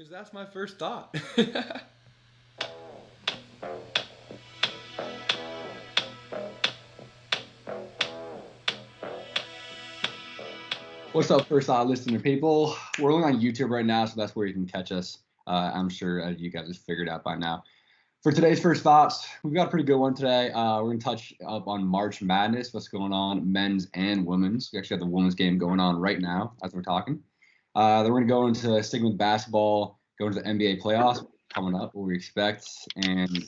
Because that's my first thought. What's up, first thought listener people? We're only on YouTube right now, so that's where you can catch us. I'm sure you guys have figured out by now. For today's first thoughts, we've got a pretty good one today. We're going to touch up on March Madness, what's going on, men's and women's. We actually have the women's game going on right now as we're talking. Then we're going to go into sticking with basketball, go into the NBA playoffs coming up, what we expect, and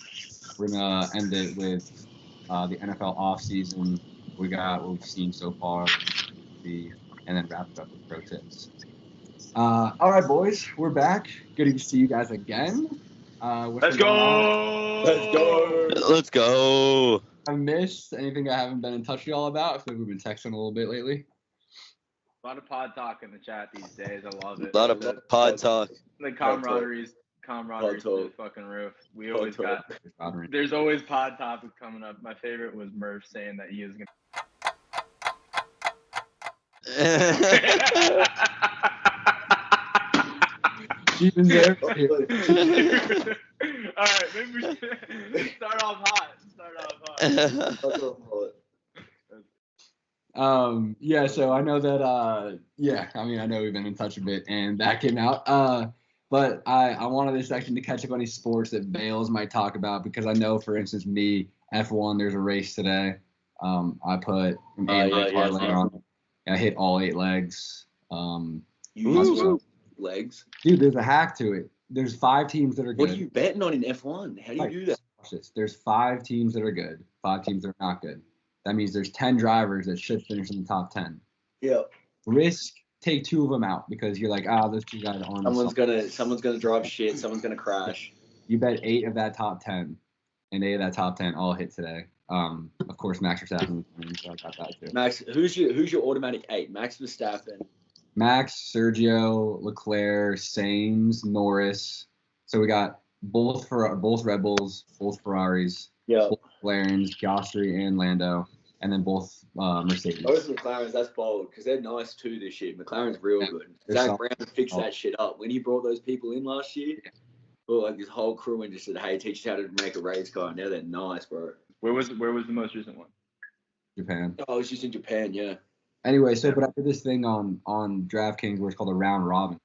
we're going to end it with the NFL offseason. We got what we've seen so far, and then wrap it up with pro tips. All right, boys, we're back. Good to see you guys again. Let's go! Let's go! I missed anything I haven't been in touch with y'all about? I feel like we've been texting a little bit lately. A lot of pod talk in the chat these days. I love it. A lot of pod talk. The camaraderie's through the fucking roof. We always got. There's always pod topics coming up. My favorite was Murph saying that he is gonna. Even there. All right, maybe we should start off hot. Yeah, so I know that I know we've been in touch a bit and that came out. But I wanted this section to catch up on any sports that Bales might talk about because I know, for instance, me, F1, there's a race today. I put an 8-leg parlay on it. I hit all 8 legs. Legs? Dude, there's a hack to it. There's 5 teams that are good. What are you betting on in F1? How do you do that? Watch this. There's 5 teams that are good, 5 teams that are not good. That means there's 10 drivers that should finish in the top 10. Yeah. Take 2 of them out because you're like, those 2 guys aren't. Someone's gonna drive shit. Someone's gonna crash. You bet 8 of that top 10, and 8 of that top 10 all hit today. Of course, Max Verstappen. So I got that too. Max, who's your automatic 8? Max Verstappen. Max, Sergio, Leclerc, Sainz, Norris. So we got both Red Bulls, both Ferraris, both McLarens, Piastri and Lando, and then both Mercedes. Those McLarens, that's bold because they're nice too this year. McLaren's real good. Zach Brown fixed that shit up when he brought those people in last year. Well, like his whole crew and just said, "Hey, teach you how to make a race car." Now they're nice, bro. Where was the most recent one? Japan. Oh, it's just in Japan, yeah. Anyway, but I did this thing on DraftKings where it's called a round robin.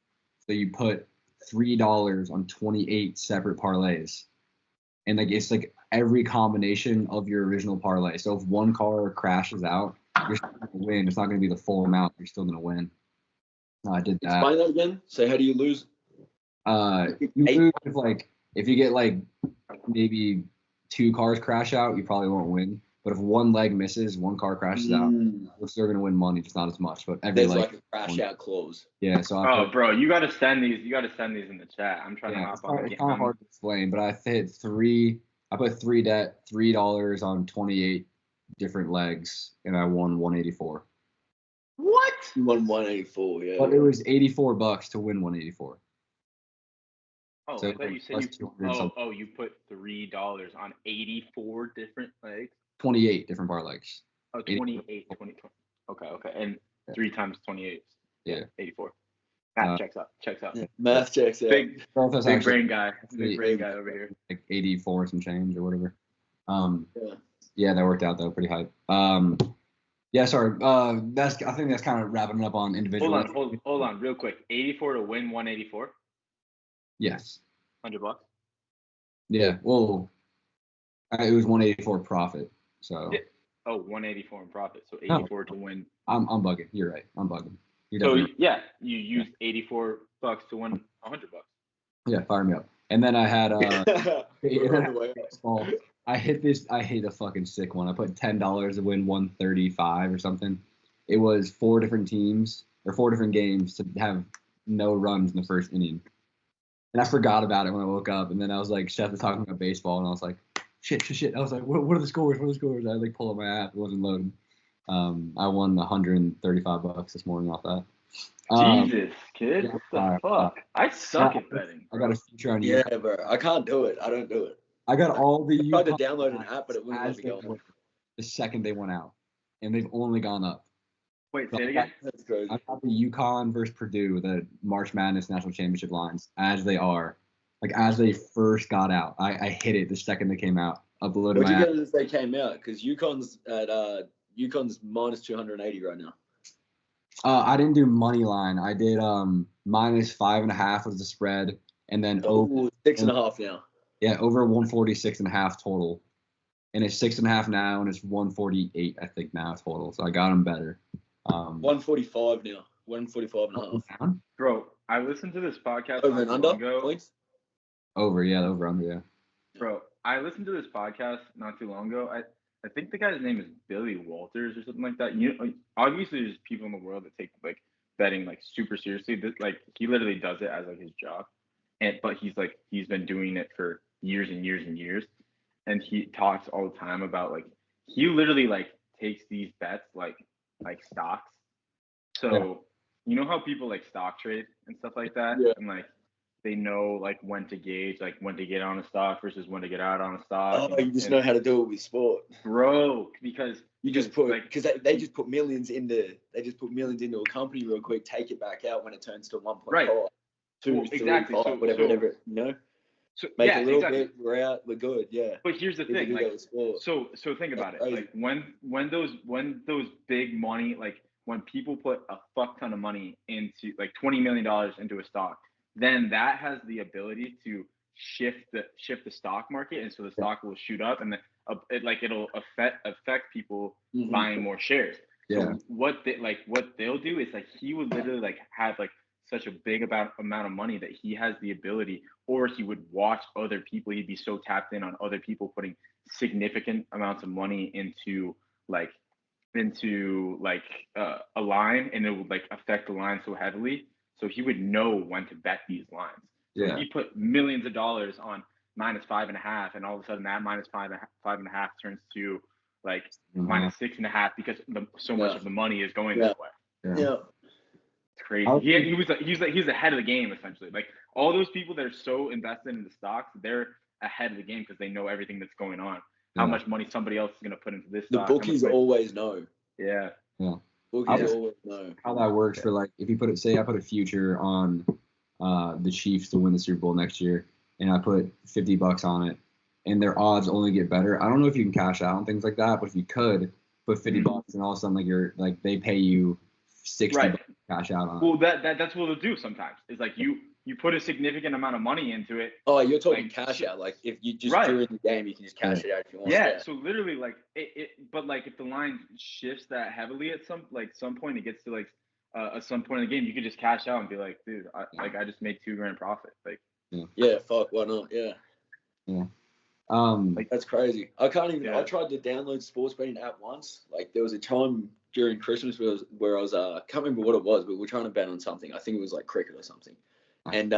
So you put $3 on 28 separate parlays, and it's like every combination of your original parlay. So if one car crashes out, you're still gonna win. It's not gonna be the full amount. You're still gonna win. I did that. Explain that again. So how do you lose? You lose if you get maybe 2 cars crash out, you probably won't win. But if one leg misses, one car crashes out, we're still gonna win money, just not as much. But every there's like a crash out clause. Yeah. So bro, you gotta send these. You gotta send these in the chat. I'm trying to hop on. It's kind of hard to explain, but I hit 3. I put $3 on 28 different legs, and I won 184. What? You won 184, yeah. But it was $84 to win 184. Oh, so I thought you said you put $3 on 84 different legs. 28 different parlays. Oh, 28, 20. Okay. And 3 times 28. Yeah. 84. Math checks out. Yeah. Math checks out. Big brain guy. Big brain guy over here. Like 84 and some change or whatever. Yeah, that worked out though, pretty hype. Yeah, sorry. I think that's kind of wrapping up on individual. Hold on, real quick. 84 to win 184. Yes. $100. Yeah. Well, it was 184 profit. So. Yeah. Oh, 184 in profit. So 84 to win. I'm bugging. You're right. I'm bugging. So yeah, you used $84 to win $100. Yeah, fire me up. And then I had I hit a fucking sick one. I put $10 to win 135 or something. It was 4 different teams or 4 different games to have no runs in the first inning. And I forgot about it when I woke up. And then I was like, Chef was talking about baseball, and I was like, shit. I was like, what are the scores? I pull up my app. It wasn't loading. I won $135 this morning off that. Jesus, kid. What the fuck? I suck at betting. Bro. I got a feature on you. Yeah, bro. I can't do it. I don't do it. I got all the. I tried to download an app, but it wouldn't let me go. The second they went out, and they've only gone up. Wait, say it again. That's crazy. I got the UConn versus Purdue, the March Madness National Championship lines, as they are. Like, as they first got out. I hit it the second they came out. Uploaded What'd my you app. get as they came out? Because UConn's minus 280 right now. I didn't do money line. I did minus 5.5 was the spread, and then over 6.5 now. Yeah, over 146.5 total, and it's 6.5 now, and it's 148 I think now total. So I got them better. 145 now. 145.5. Bro, I listened to this podcast Over and under ago. points. Over under, yeah. Bro, I listened to this podcast not too long ago. I think the guy's name is Billy Walters or something like that. Obviously there's people in the world that take like betting like super seriously. Like he literally does it as like his job, but he's been doing it for years and years and years, and he talks all the time about like he literally like takes these bets like stocks. So you know how people like stock trade and stuff like that, and like they know like when to gauge, like when to get on a stock versus when to get out on a stock. Oh, you just know how to do it with sport, bro. Because you just put because they just put millions into a company real quick, take it back out when it turns to 1.5, right. 2, well, 3, exactly. 5, whatever, you know. So make a little bit, we're out, we're good, yeah. But here's the thing, like, so think about it, like when those big money, like when people put a fuck ton of money into like $20 million into a stock, then that has the ability to shift the stock market, and so the stock will shoot up, and then it'll affect people buying more shares. Yeah. So what they'll do is like he would literally like have like such a big amount of money that he has the ability, or he would watch other people. He'd be so tapped in on other people putting significant amounts of money into a line, and it would like affect the line so heavily. So he would know when to bet these lines. So he put millions of dollars on minus 5.5, and all of a sudden that minus 5.5 turns to like minus 6.5 because so much of the money is going that way. Yeah. Crazy. He's ahead of the game essentially. Like all those people that are so invested in the stocks, they're ahead of the game because they know everything that's going on. How much money somebody else is going to put into this stock. The bookies always know. Yeah. Bookies always know how that works for like if you put it. Say I put a future on the Chiefs to win the Super Bowl next year, and I put $50 on it, and their odds only get better. I don't know if you can cash out and things like that, but if you could put $50 and all of a sudden like you're like they pay you $60 cash out on. Well, that's what they'll do sometimes. Is like you put a significant amount of money into it. Oh, you're talking like, cash out. Like if you just during the game, you can just cash it out if you want. Yeah. So literally, like but like if the line shifts that heavily at some point, it gets to like at some point in the game, you could just cash out and be like, dude, I just made $2,000 profit. Like. Yeah. Fuck. Why not? Yeah. Yeah. Like that's crazy. I can't even. I tried to download sports betting app once. Like there was a time during Christmas where I was can't remember what it was, but we were trying to bet on something. I think it was like cricket or something. And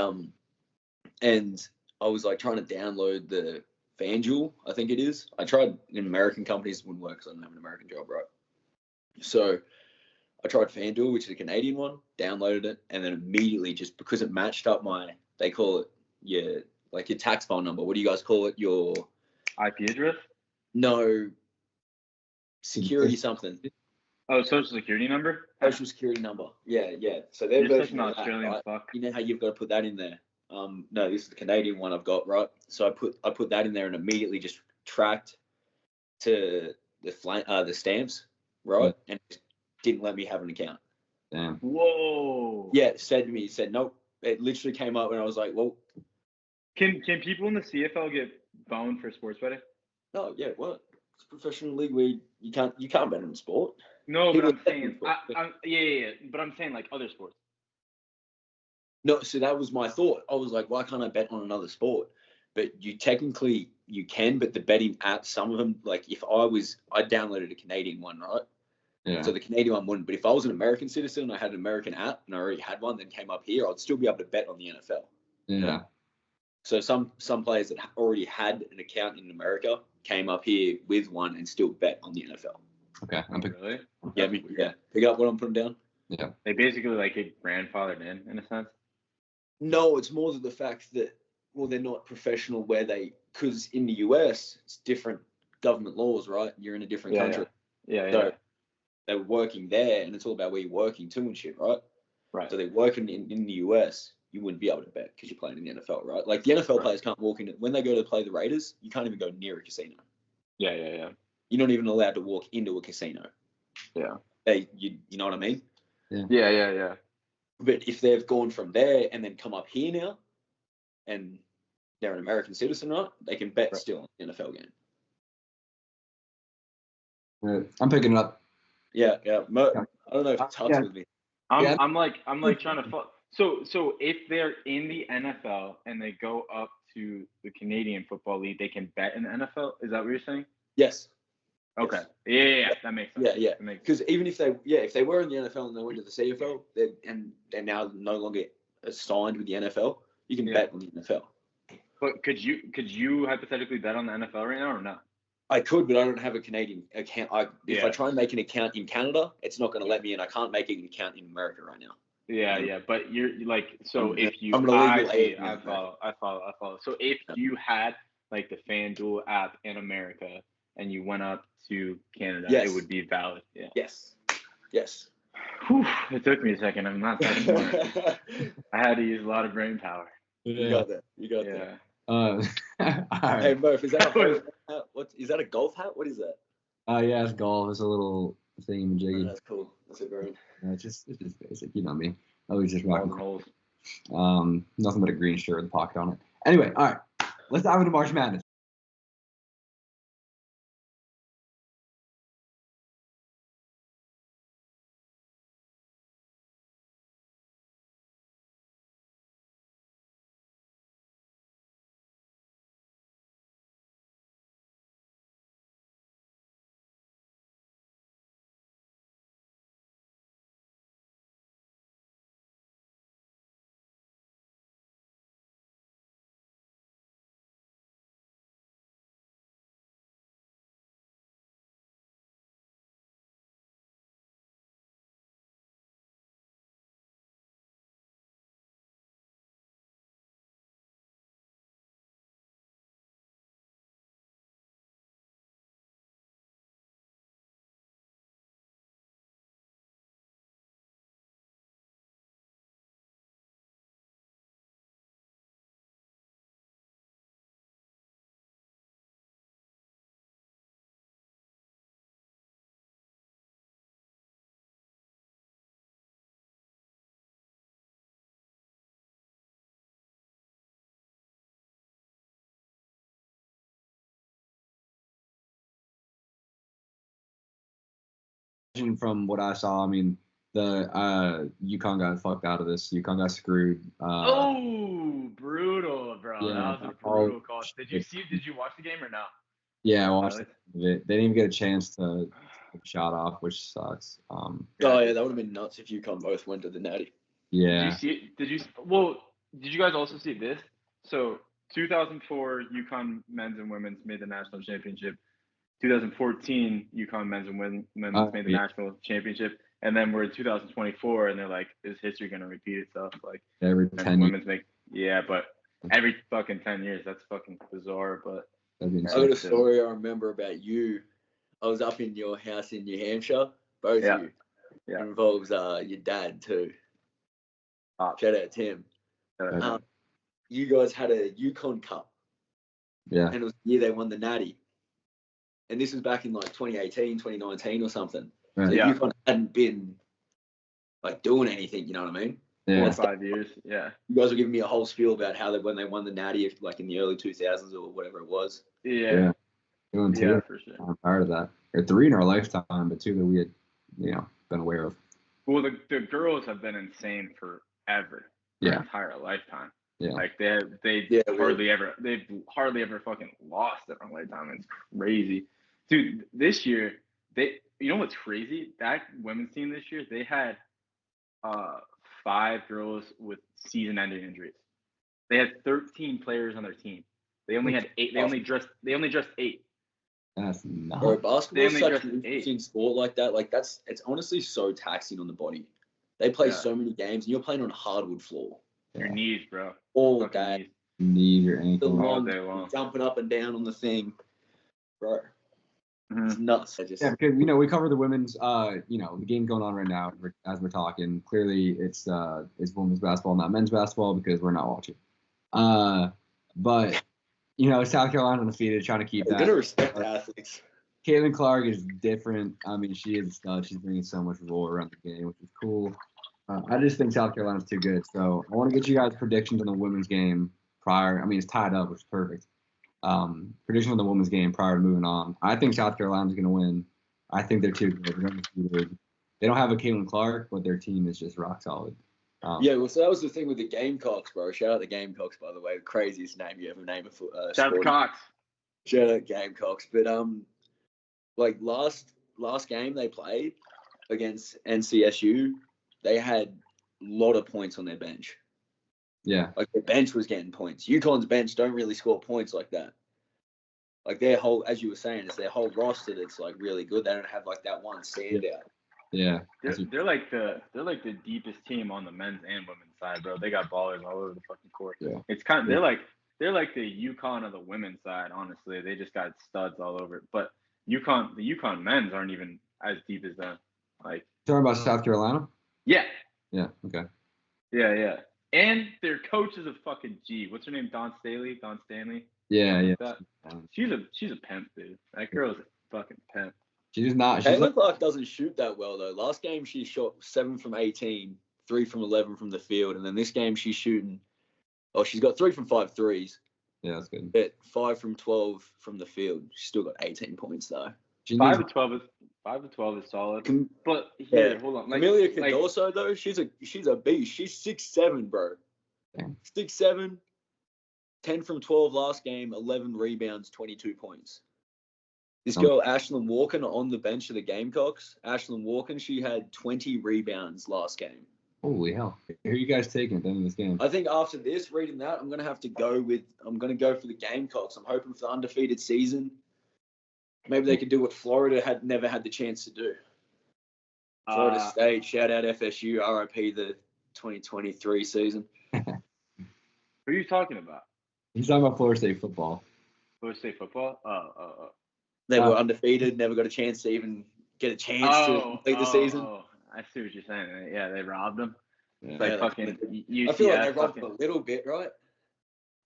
I was like trying to download the FanDuel, I think it is. I tried in American companies, it wouldn't work because I don't have an American job, right? So I tried FanDuel, which is a Canadian one, downloaded it, and then immediately just because it matched up they call it your tax file number. What do you guys call it? Your IP address? No. Security something. Oh, social security number? Social security number. Yeah. So they're such an Australian right? fuck. You know how you've got to put that in there. No, this is the Canadian one I've got, right? So I put that in there and immediately just tracked to the stamps, right? And it didn't let me have an account. Damn. Whoa. Yeah, it said nope. It literally came up and I was like, well. Can people in the CFL get boned for sports betting? No, yeah, what? It's a professional league where you can't bet on sport. No, but I'm saying, but I'm saying like other sports. No, so that was my thought. I was like, why can't I bet on another sport? But you can, but the betting apps, some of them, like if I downloaded a Canadian one, right? Yeah. So the Canadian one wouldn't. But if I was an American citizen and I had an American app and I already had one that came up here, I'd still be able to bet on the NFL. Yeah. So some players that already had an account in America came up here with one and still bet on the NFL. Okay. Really? Yeah. Pick up what I'm putting down? Yeah. They basically like get grandfathered in a sense? No, it's more the fact that, well, they're not professional because in the US, it's different government laws, right? You're in a different country. Yeah. So they were working there, and it's all about where you're working too and shit, right? Right. So they're working in the US, you wouldn't be able to bet because you're playing in the NFL, right? Like the NFL players can't walk in. When they go to play the Raiders, you can't even go near a casino. Yeah. You're not even allowed to walk into a casino. Yeah. You know what I mean? Yeah. But if they've gone from there and then come up here now, and they're an American citizen, right? They can bet still on the NFL game. Right. I'm picking it up. Yeah. I don't know if it's tough with me. I'm like trying to so if they're in the NFL and they go up to the Canadian Football League, they can bet in the NFL. Is that what you're saying? Yes. Okay. Yes. Yeah. That makes sense. Yeah. Because even if they were in the NFL and they went to the CFL, they're now no longer signed with the NFL, you can bet on the NFL. But could you hypothetically bet on the NFL right now or not? I could, but I don't have a Canadian account. If I try and make an account in Canada, it's not going to let me in. I can't make an account in America right now. Yeah. But you're like, so if you, I follow. So if you had like the FanDuel app in America and you went up to Canada, it would be valid. Yeah. Yes. Whew, it took me a second. I'm not that smart. I had to use a lot of brain power. You got that. All right. Hey Murph, is that a hat? Is that a golf hat? What is that? Yeah, it's golf. It's a little thingy-majiggy. Oh, that's cool. That's a green. It's just basic. You know me. I always just rocking holes. Nothing but a green shirt with a pocket on it. Anyway, all right. Let's dive into March Madness. From what I saw, I mean, the UConn got fucked out of this. UConn got screwed. Brutal, bro. Yeah, that was a brutal call. Did you watch the game or no? Yeah, I watched it. They didn't even get a chance to shot off, which sucks. That would have been nuts if UConn both went to the Natty. Yeah. Did you guys also see this? So 2004 UConn men's and women's made the national championship. 2014 UConn men's and women's made the national championship, and then we're in 2024, and they're like, "Is history gonna repeat itself?" Like every 10 women's but every fucking 10 years, that's fucking bizarre. But I got a story I remember about you. I was up in your house in New Hampshire, both of you. Yeah. It involves your dad too. Shout out Tim. You guys had a UConn Cup. Yeah. And it was the year they won the Natty. And this was back in like 2018, 2019 or something. Right. So UConn hadn't been like doing anything, you know what I mean? Yeah. 5 years. Yeah. You guys were giving me a whole spiel about how when they won the Natty, like in the early 2000s or whatever it was. Yeah. Yeah, for sure. I'm proud of that. Or 3 in our lifetime, but 2 that we had, been aware of. Well, the girls have been insane forever. Their entire lifetime. Yeah. Like they've hardly ever fucking lost in a lifetime. It's crazy. Dude, this year, you know what's crazy? That women's team this year, they had 5 girls with season-ending injuries. They had 13 players on their team. They only had 8. They only dressed 8. That's nuts. Bro, basketball is such an interesting sport like that. Like it's honestly so taxing on the body. They play so many games, and you're playing on a hardwood floor. Your knees, bro. All day. Knees, your ankles. All day long. Jumping up and down on the thing. Bro. It's nuts. Yeah, because we cover the women's the game going on right now as we're talking. Clearly it's women's basketball, not men's basketball, because we're not watching. But South Carolina undefeated, trying to keep that. You're gonna respect the athletes. Caitlin Clark is different. I mean, she is a stud. She's bringing so much roar around the game, which is cool. I just think South Carolina's too good. So I want to get you guys predictions on the women's game prior. I mean, it's tied up, which is perfect. Prediction on the women's game prior to moving on. I think South Carolina's going to win. I think they're too good. They don't have a Caitlin Clark, but their team is just rock solid. Well, so that was the thing with the Gamecocks, bro. Shout out the Gamecocks, by the way. The craziest name you ever name a Shout out the Cox. Shout out Gamecocks. But like last game they played against NCSU, they had a lot of points on their bench. Yeah. Like their bench was getting points. UConn's bench don't really score points like that. Like their whole, as you were saying, it's their whole roster that's like really good. They don't have like that one standout. Yeah. They're like the deepest team on the men's and women's side, bro. They got ballers all over the fucking court. Yeah. It's kind of they're like the UConn of the women's side, honestly. They just got studs all over it. But the UConn men's aren't even as deep as them. Like talking about South Carolina? Yeah. Yeah, okay. Yeah. And their coach is a fucking G. What's her name? Dawn Stanley? Yeah. She's a pimp, dude. That girl's a fucking pimp. She's not. Caitlin Clark doesn't shoot that well though. Last game she shot 7 from 18, 3 from 11 from the field, and then this game she's shooting. Oh, she's got 3 from 5 threes. Yeah, that's good. But 5 from 12 from the field. She's still got 18 points though. 5 to 12 is solid. But hold on. Amelia Condorso though, she's a beast. She's 6'7", bro. Damn. 6'7", 10 from 12 last game, 11 rebounds, 22 points. This girl, Ashlyn Walken, on the bench of the Gamecocks. Ashlyn Walken, she had 20 rebounds last game. Holy hell. Who are you guys taking at the end of this game? I think after this, reading that, I'm going to go for the Gamecocks. I'm hoping for the undefeated season. Maybe they could do what Florida had never had the chance to do. Florida State, shout out FSU, RIP the 2023 season. Who are you talking about? He's talking about Florida State football. Florida State football? They were undefeated, never got a chance to even get a chance to complete the season. I see what you're saying. Yeah, they robbed them. Yeah. Like fucking UCF. I feel like they robbed them a little bit, right?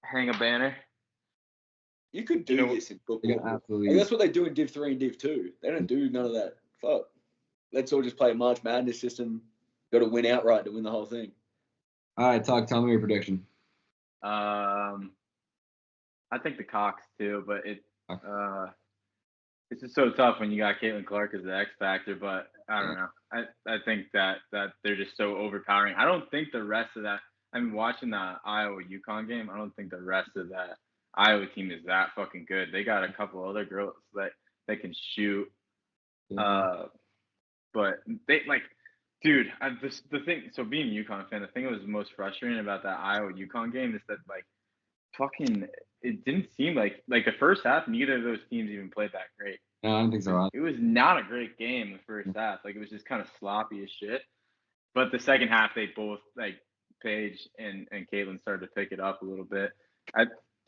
Hang a banner. You could do this in football. Yeah, absolutely. Like, that's what they do in Div 3 and Div 2. They don't do none of that. Fuck. Let's all just play a March Madness system. Got to win outright to win the whole thing. All right, tell me your prediction. I think the Cox too, but it's just so tough when you got Caitlin Clark as the X factor. But I don't know. I think that they're just so overpowering. I don't think the rest of that. I mean, watching the Iowa UConn game, I don't think the rest of that Iowa team is that fucking good. They got a couple other girls that can shoot. Yeah. But they dude, the thing. So being a UConn fan, the thing that was most frustrating about that Iowa UConn game is that fucking it didn't seem like the first half neither of those teams even played that great. No, I don't think so. It was not a great game the first half. Like it was just kind of sloppy as shit. But the second half they both Paige and Caitlin started to pick it up a little bit.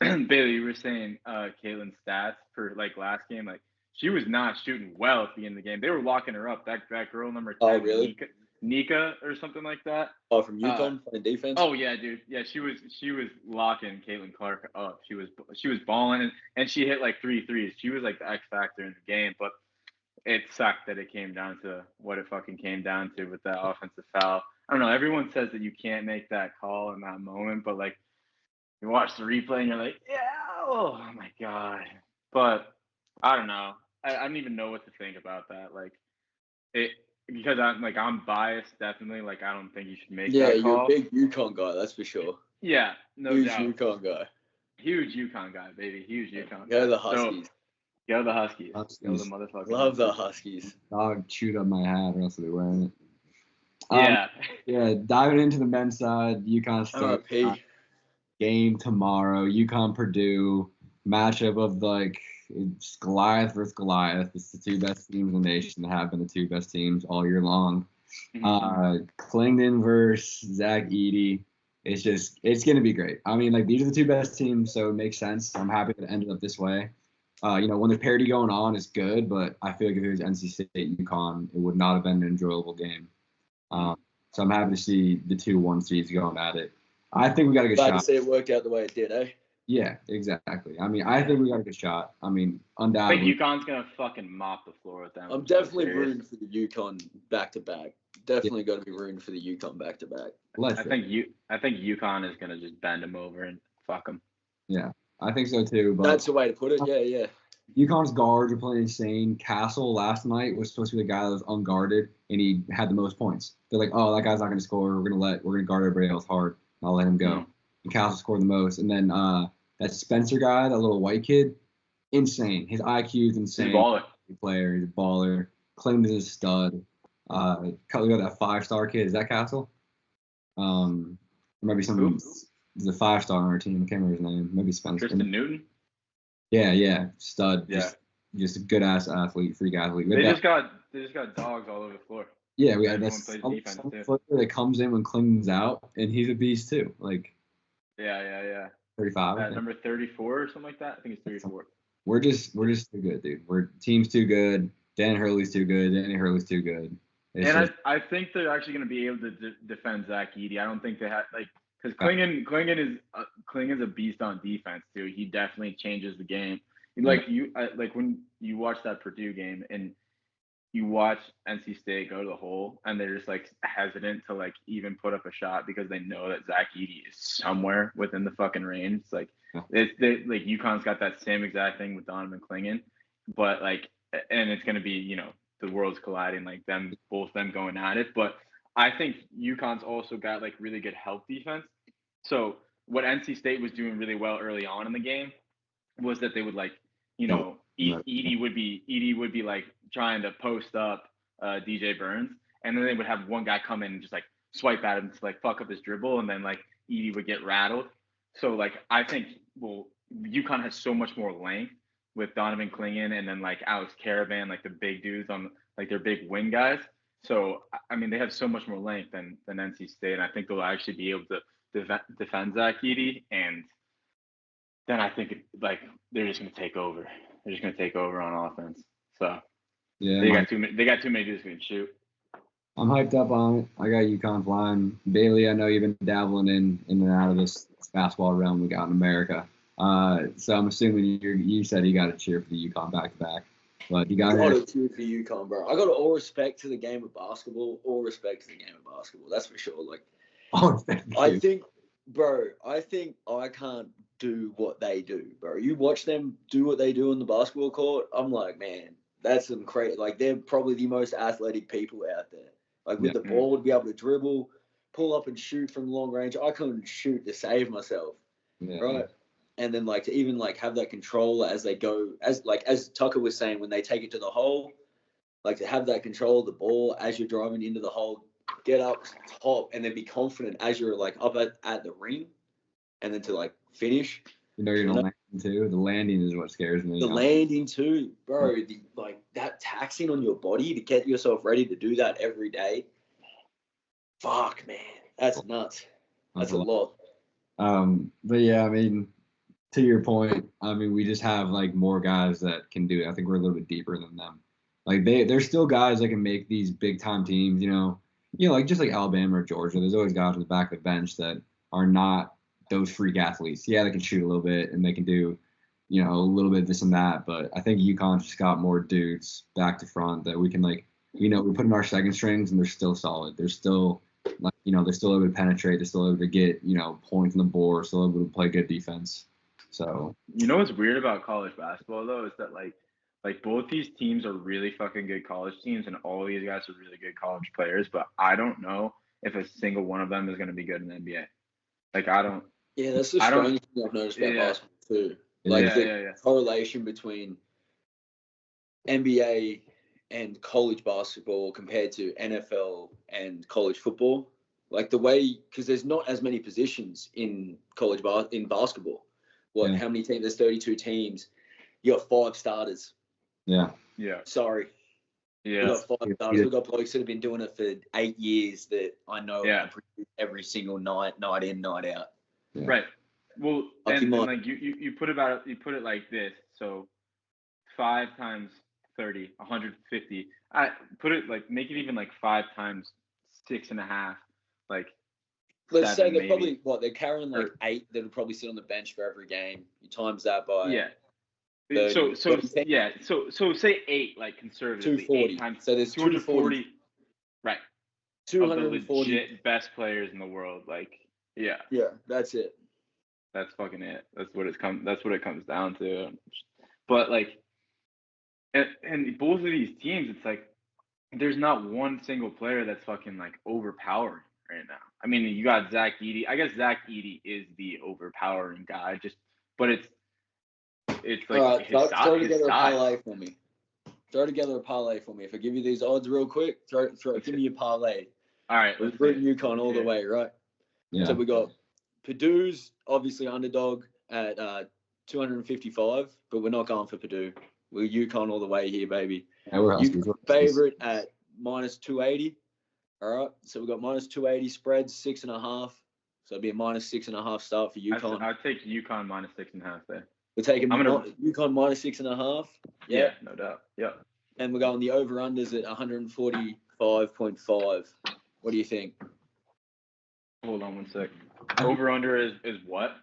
Bailey, you were saying Caitlin's stats for last game, she was not shooting well at the end of the game. They were locking her up. That girl number 10, oh really? Nika or something like that. Oh, from UConn playing defense. Oh yeah, dude. Yeah, she was locking Caitlin Clark up. She was balling and she hit 3 threes. She was the X factor in the game, but it sucked that it came down to what it fucking came down to with that offensive foul. I don't know. Everyone says that you can't make that call in that moment, but you watch the replay and you're like, yeah, oh my god. But I don't know. I don't even know what to think about that. Because I'm biased, definitely. I don't think you should make that call. You're a big UConn guy, that's for sure. Yeah, no Huge doubt. UConn guy. Huge UConn guy, baby. Huge UConn. Go the Huskies. Go the Huskies. Go the motherfuckers. Love the Huskies. Dog chewed up my hat, or else I'll be wearing it. Yeah. Diving into the men's side, UConn starts game tomorrow. UConn Purdue matchup of it's Goliath versus Goliath. It's the two best teams in the nation that have been the two best teams all year long. Mm-hmm. Klington versus Zach Edey. It's going to be great. I mean, these are the two best teams, so it makes sense. I'm happy that it ended up this way. When there's parity going on, it's good, but I feel like if it was NC State UConn, it would not have been an enjoyable game. So I'm happy to see the 2-1 seeds going at it. I think we got a good Glad shot. to see it worked out the way it did, eh? Yeah, exactly. I mean, I think we got a good shot. I mean, I undoubtedly. think UConn's gonna fucking mop the floor with them. I'm definitely rooting for the UConn back-to-back. Definitely got to be rooting for the UConn back-to-back. I think UConn is gonna just bend them over and fuck them. Yeah, I think so too. But that's the way to put it. Yeah. UConn's guards are playing insane. Castle last night was supposed to be the guy that was unguarded, and he had the most points. They're like, oh, that guy's not going to score. We're going to guard everybody else hard. I'll let him go. Mm. And Castle scored the most. And then that Spencer guy, that little white kid, insane. His IQ is insane. He's a baller. He's a baller. Clemens is a stud. We got that 5-star kid. Is that Castle? There might be some. There's a 5-star on our team. I can't remember his name. Maybe Spencer. Tristan Newton. Yeah, stud. Yeah. Just a good ass athlete, freak athlete. They just got dogs all over the floor. Yeah, we had Everyone plays defense too. Footer that comes in when Clinton's out, and he's a beast too. Like. Yeah. 35. Number 34 or something like that. I think it's 34. We're just too good, dude. Team's too good. Dan Hurley's too good. Danny Hurley's too good. I think they're actually going to be able to defend Zach Edey. I don't think they had because Klingen's a beast on defense too. He definitely changes the game. When you watch that Purdue game and you watch NC State go to the hole and they're just like hesitant to even put up a shot because they know that Zach Edey is somewhere within the fucking range. UConn's got that same exact thing with Donovan Clingan, but and it's gonna be the worlds colliding, both them going at it. But I think UConn's also got really good help defense. So what NC State was doing really well early on in the game was that they would Edey would be trying to post up DJ Burns, and then they would have one guy come in and just swipe at him to fuck up his dribble, and then Edey would get rattled. So I think UConn has so much more length with Donovan Clingan and then Alex Caravan, the big dudes on their big wing guys. So I mean they have so much more length than NC State, and I think they'll actually be able to defend Zach Edey, and then I think they're just gonna take over. They're just gonna take over on offense. So yeah, they got too many dudes who can shoot. I'm hyped up on it. I got UConn flying. Bailey, I know you've been dabbling in and out of this basketball realm we got in America. So I'm assuming you said you got to cheer for the UConn back-to-back. But you got to cheer for UConn, bro. I got all respect to the game of basketball. All respect to the game of basketball. That's for sure. I think I can't do what they do, bro. You watch them do what they do on the basketball court. I'm like, man, that's some crazy. They're probably the most athletic people out there. With the ball, would be able to dribble, pull up and shoot from long range. I couldn't shoot to save myself, right? And then to even have that control as they go, as Tucker was saying, when they take it to the hole, to have that control of the ball as you're driving into the hole, get up top, and then be confident as you're up at the ring, and then to finish. You're gonna land too. The landing is what scares me. The landing too, bro. That taxing on your body to get yourself ready to do that every day. Fuck, man, that's nuts. That's a lot. But yeah, I mean, to your point, I mean, we just have more guys that can do it. I think we're a little bit deeper than them. There's still guys that can make these big time teams. Just like Alabama or Georgia. There's always guys on the back of the bench that are not those freak athletes. Yeah, they can shoot a little bit and they can do, a little bit of this and that. But I think UConn's just got more dudes back to front that we can we put in our second strings and they're still solid. They're still they're still able to penetrate. They're still able to get, points on the board, still able to play good defense. So what's weird about college basketball though is that both these teams are really fucking good college teams and all these guys are really good college players, but I don't know if a single one of them is going to be good in the NBA. I don't. Yeah, that's the strange thing I've noticed about basketball too. The correlation between NBA and college basketball compared to NFL and college football. The way, because there's not as many positions in college in basketball. How many teams? There's 32 teams. You got 5 starters. Yeah. Sorry. Yeah. We got 5 starters. We got blokes that have been doing it for 8 years that I know every single night in, night out. Yeah. Right. Well, and you put it like this. So 5 times 30, 150. I put it like make it even like 5 times 6.5, like Let's say 7 they're maybe. probably they're carrying like Or- 8 that'll probably sit on the bench for every game. You times that by Yeah. 30. So say 8, like conservatively 240. 8 times So there's 240, right? Of the 240. legit best players in the world, like yeah, Yeah, that's it. that's fucking it. That's what it comes down to. But like, and both of these teams, it's like there's not one single player that's fucking like overpowering right now. I mean, you got Zach Edey. I guess Zach Edey is the overpowering guy. But it's like All right, his throw his together a size. parlay for me. Throw together a parlay for me. If I give you these odds real quick, give me a parlay. All right, We're let's do rooting it. UConn all the way, right? Yeah. So we got Purdue's obviously underdog at 255, but we're not going for Purdue. We're UConn all the way here, baby. Yeah, we're Huskies. UConn favorite at minus 280. All right, so we got minus 280 spreads 6.5. So it'd be a minus 6.5 start for UConn. I'd take UConn minus 6.5 there. We're taking UConn minus 6.5. Yeah, no doubt. Yeah. And we're going the over-unders at 145.5. What do you think? Hold on one sec. Over under is what?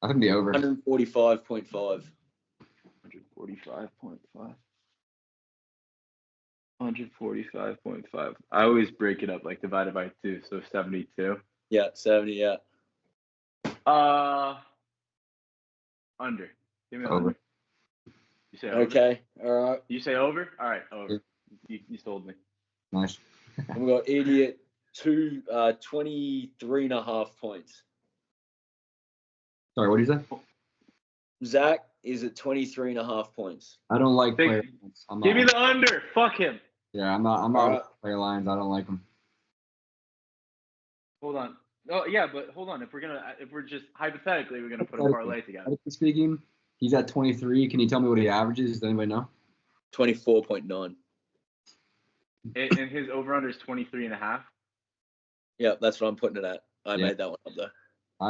I think the over. 145.5. 145.5. 145.5. I always break it up like divided by 2, so 72. Yeah, 70, yeah. Under. Give me the Over. under. You say over? Okay, all right. You say over? All right, over. You sold me. Nice. And we got Idiot 23.5 points. Sorry, what did you say? Zach is at 23.5 points. I don't like Big- player lines. Give me the under. Fuck him. Yeah, I'm not with player lines. I don't like them. Hold on. Oh yeah, but hold on. If we're just hypothetically, we're gonna put a parlay together. Hypothetically speaking, he's at 23. Can you tell me what he averages? Does anybody know? 24.9. And his over under is 23.5. Yeah, that's what I'm putting it at. I Yeah. made that one up though.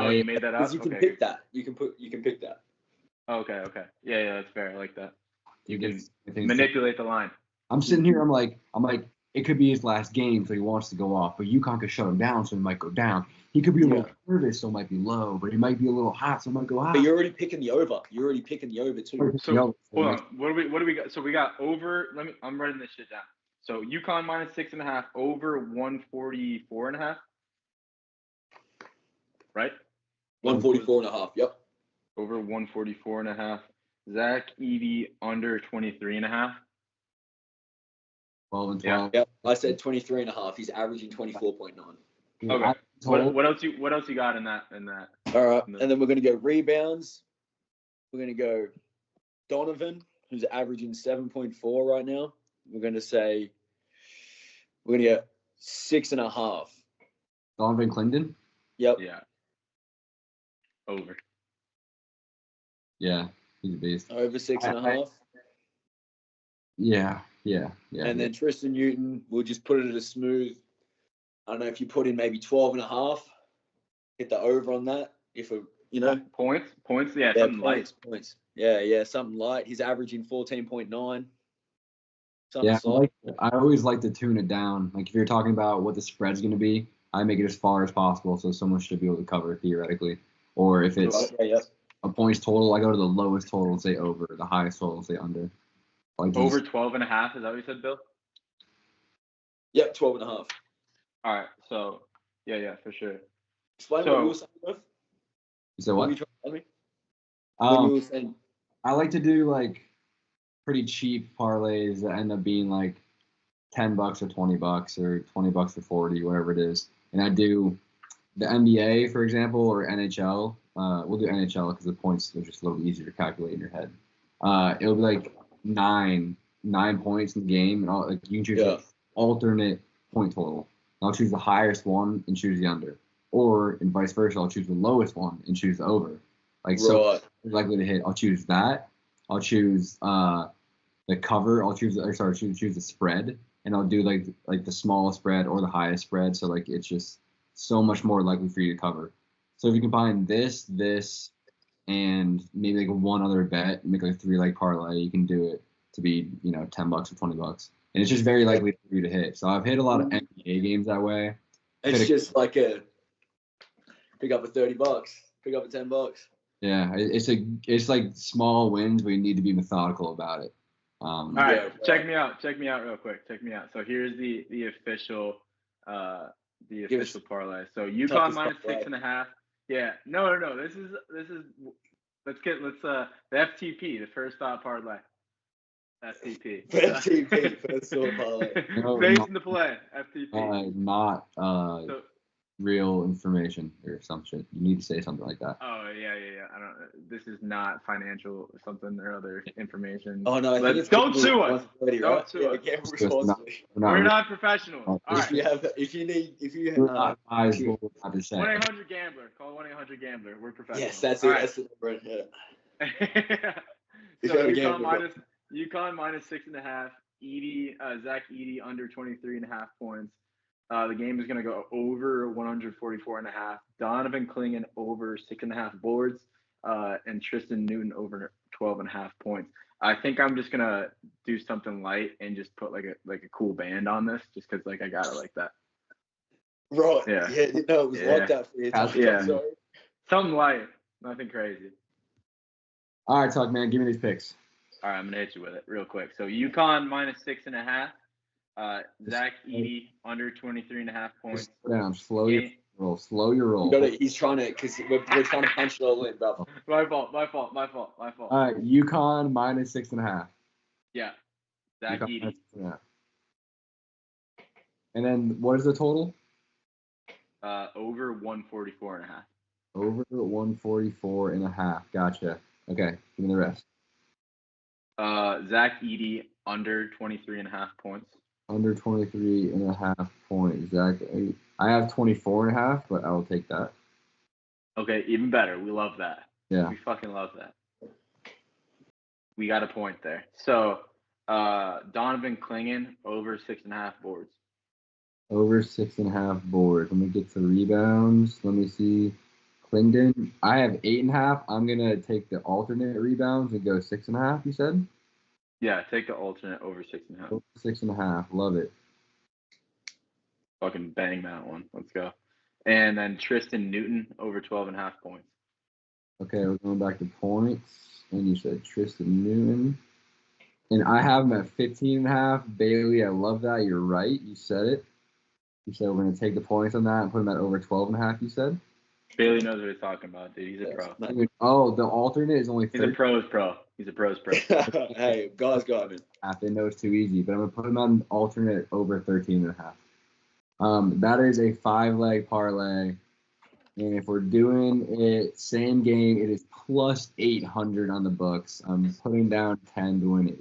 You made that up. Because you can pick that. You can pick that. Okay. Yeah, that's fair. I like that. You can I think manipulate the line. I'm sitting here. I'm like, it could be his last game, so he wants to go off. But UConn could shut him down, so he might go down. He could be a little nervous, so it might be low. But he might be a little hot, so it might go high. But you're already picking the over. You're already picking the over too. So hold on. What do we got? So we got over. I'm writing this shit down. So UConn minus 6.5, over 144.5. Right? 144.5. Yep. Over 144.5. Zach Edey under 23.5. 12 and 12. Yep. I said 23.5. He's averaging 24.9. Okay. What else you got in that? All right. And then we're gonna go rebounds. We're gonna go Donovan, who's averaging 7.4 right now. We're gonna get 6.5. Donovan Clinton? Yep. Yeah. Over. Yeah, he's a beast. Over 6.5. Yeah. And then Tristan Newton, we'll just put it at a smooth. I don't know if you put in maybe 12.5, hit the over on that. If Points, yeah, something points. Yeah, something light. He's averaging 14.9. Yeah, I always like to tune it down. Like if you're talking about what the spread's going to be, I make it as far as possible, so someone should be able to cover theoretically. Or if it's a points total, I go to the lowest total and say over, the highest total and say under. Like over 12.5. Is that what you said, Bill? Yep, 12.5. All right, so yeah, for sure. Explain what you were saying, Beth. You said what? What were you trying to tell me? You were saying, I like to do like pretty cheap parlays that end up being like $10 or $20 or $20 or 40, whatever it is. And I do the NBA, for example, or NHL. We'll do NHL because the points are just a little easier to calculate in your head. It'll be like nine points in the game, and like you can choose an alternate point total. I'll choose the highest one and choose the under, or and vice versa. I'll choose the lowest one and choose the over. Like so, likely to hit. I'll choose that. I'll choose the cover. I'll choose choose the spread, and I'll do like the smallest spread or the highest spread. So like it's just so much more likely for you to cover. So if you combine this, and maybe like one other bet, make like a 3-leg parlay, you can do it. to be, $10 or $20. And it's just very likely for you to hit. So I've hit a lot of NBA games that way. It's just like pick up a $30, pick up a $10. Yeah, it's like small wins, but you need to be methodical about it. All right, check me out real quick. Check me out. So here's the official parlay. So UConn minus 6.5. Yeah, no. This is the FTP, the first thought parlay. FTP. FTP, first thought parlay. Facing the play, FTP. Not real information or some shit. You need to say something like that. Oh yeah. I don't. This is not financial something or other information. Oh no, don't sue us. Don't sue us. We're not professionals. All right. If you need, not eyes, what we'll have to say. 1-800-GAMBLER. Call 1-800-GAMBLER. We're professionals. Yes, that's it. Right. That's the number. Yeah. So UConn minus 6.5. Zach Edey under 23.5 points. The game is going to go over 144.5. Donovan Clingan over 6.5 boards, and Tristan Newton over 12.5 points. I think I'm just going to do something light and just put like a cool band on this, just because I got it like that. Right. Yeah. It was locked up for you. Yeah. Something light, nothing crazy. All right, Tuck, man, give me these picks. All right, I'm going to hit you with it real quick. So UConn minus 6.5. Zach Edey under 23.5 points. Slow your roll. He's trying to, because we're trying to punch it all in, bro. My fault. All right, UConn minus 6.5. Yeah, Zach Edey. And then what is the total? Over 144.5. Over 144.5. Gotcha. Okay, give me the rest. Zach Edey under 23.5 points. Under 23.5 points. Zach, I have 24.5, but I will take that. Okay, even better. We love that. Yeah. We fucking love that. We got a point there. So, Donovan Clingan over 6.5 boards. Over 6.5 boards. Let me get the rebounds. Let me see. Clingan, I have 8.5. I'm gonna take the alternate rebounds and go 6.5. You said? Yeah, take the alternate over 6.5. Over 6.5. Love it. Fucking bang that one. Let's go. And then Tristan Newton over 12.5 points. Okay, we're going back to points. And you said Tristan Newton. And I have him at 15.5. Bailey, I love that. You're right. You said it. You said we're going to take the points on that and put him at over 12.5, you said? Bailey knows what he's talking about, dude. He's a pro. Oh, the alternate is only 30. He's a pro's pro. Hey, God's got him. They know it's too easy, but I'm going to put him on alternate over 13.5. That is a 5-leg parlay. And if we're doing it same game, it is plus 800 on the books. I'm putting down 10 to win it.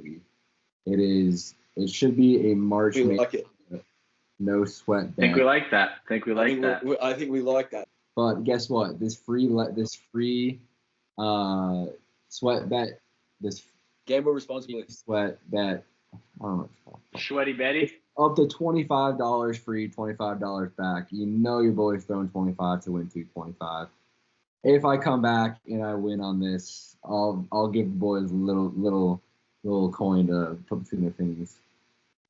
It should be a March. We like it. No sweat bet. I think we like that. I think we like that. But guess what? This free sweat bet, this gamble responsibly sweat bet. I don't know what it's called. Sweaty Betty. Up to $25 free, $25 back. You know your boy's throwing 25 to win 225. If I come back and I win on this, I'll give the boys a little coin to put between their fingers.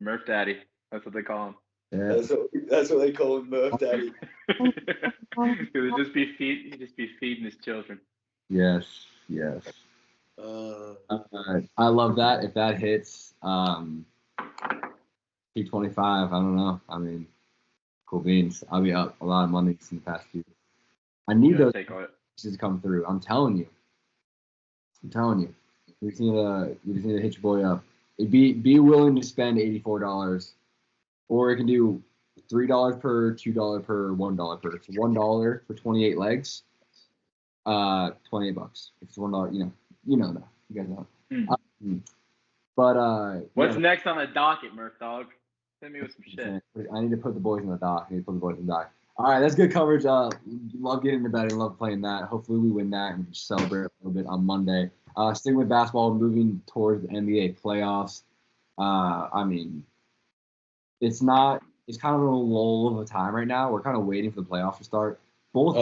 Murph Daddy. That's what they call him. Yeah. That's what they call him, Murph Daddy. He would just be feeding his children. Yes. I love that. If that hits, 225. I don't know. I mean, cool beans. I'll be up a lot of money in the past few. I need those to come through. I'm telling you. You just need to hit your boy up. Be willing to spend $84, or you can do $3 per, $2 per, $1 per. So $1 for 28 legs. $28. If it's $1, you know that. You guys know. But what's next on the docket, Murph Dog? Send me with some shit. I need to put the boys in the dock. All right, that's good coverage. Love getting into betting. Love playing that. Hopefully we win that and celebrate a little bit on Monday. Sticking with basketball, moving towards the NBA playoffs. I mean, it's kind of a lull of a time right now. We're kind of waiting for the playoffs to start. Both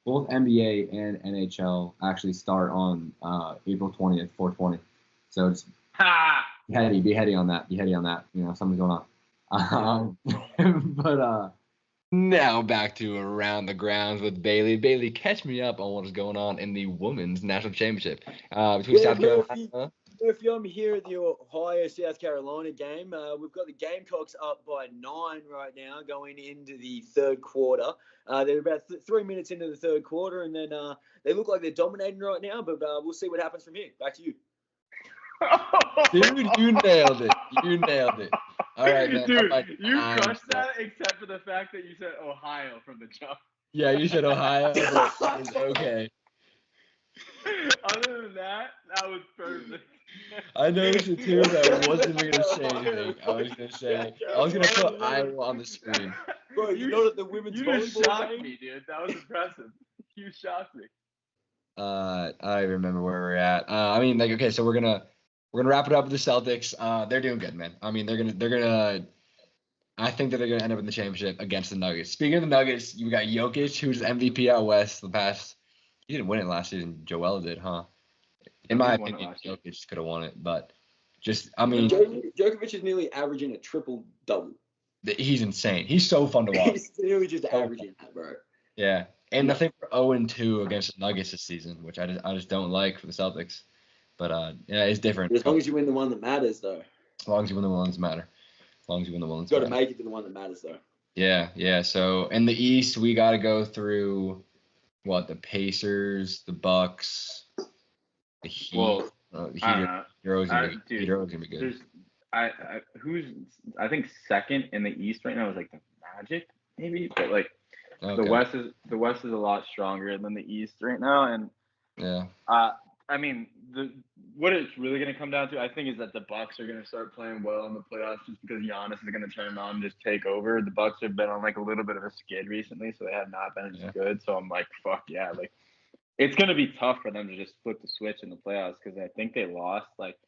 NBA and NHL actually start on April 20th, 4/20. So it's Ha! Be heady on that. You know, something's going on. But Now back to Around the Grounds with Bailey. Bailey, catch me up on what is going on in the Women's National Championship between Yeah, South Carolina. Murphy, I'm here at the Ohio South Carolina game. We've got the Gamecocks up by 9 right now, going into the third quarter. They're about 3 minutes into the third quarter, and then they look like they're dominating right now. But we'll see what happens from here. Back to you. Dude, you nailed it. All right, man. Dude, you crushed that, except for the fact that you said Ohio from the jump. Yeah, you said Ohio, but it's okay. Other than that was perfect. I noticed it too, but I wasn't even gonna say anything. I was gonna put Iowa on the screen. Bro, you know that the women's You just volleyball shocked game? me, dude. That was impressive. You shocked me. I don't even remember where we're at. I mean, like, okay, so we're gonna wrap it up with the Celtics. They're doing good, man. I mean, they're gonna. I think that they're gonna end up in the championship against the Nuggets. Speaking of the Nuggets, you got Jokic, who's MVP out west the past. He didn't win it last season. Joel did, huh? In my opinion, Jokic could have won it, but I mean, Djokovic is nearly averaging a triple-double. He's insane. He's so fun to watch. He's nearly just averaging that, bro. Yeah, and I think we're 0-2 against the Nuggets this season, which I just don't like for the Celtics. But yeah, it's different. As long as you win the one that matters, though. As long as you win the ones that matter. You've got to make it to the one that matters, though. Yeah. So in the East, we got to go through the Pacers, the Bucks, the Heat. Well, the Heroes gonna be good. I think second in the East right now is like the Magic, maybe, but like Okay. the West is a lot stronger than the East right now, and yeah. I mean, what it's really going to come down to, I think, is that the Bucks are going to start playing well in the playoffs just because Giannis is going to turn on and just take over. The Bucks have been on like a little bit of a skid recently, so they have not been as good. So I'm like, fuck yeah, like it's going to be tough for them to just flip the switch in the playoffs because I think they lost like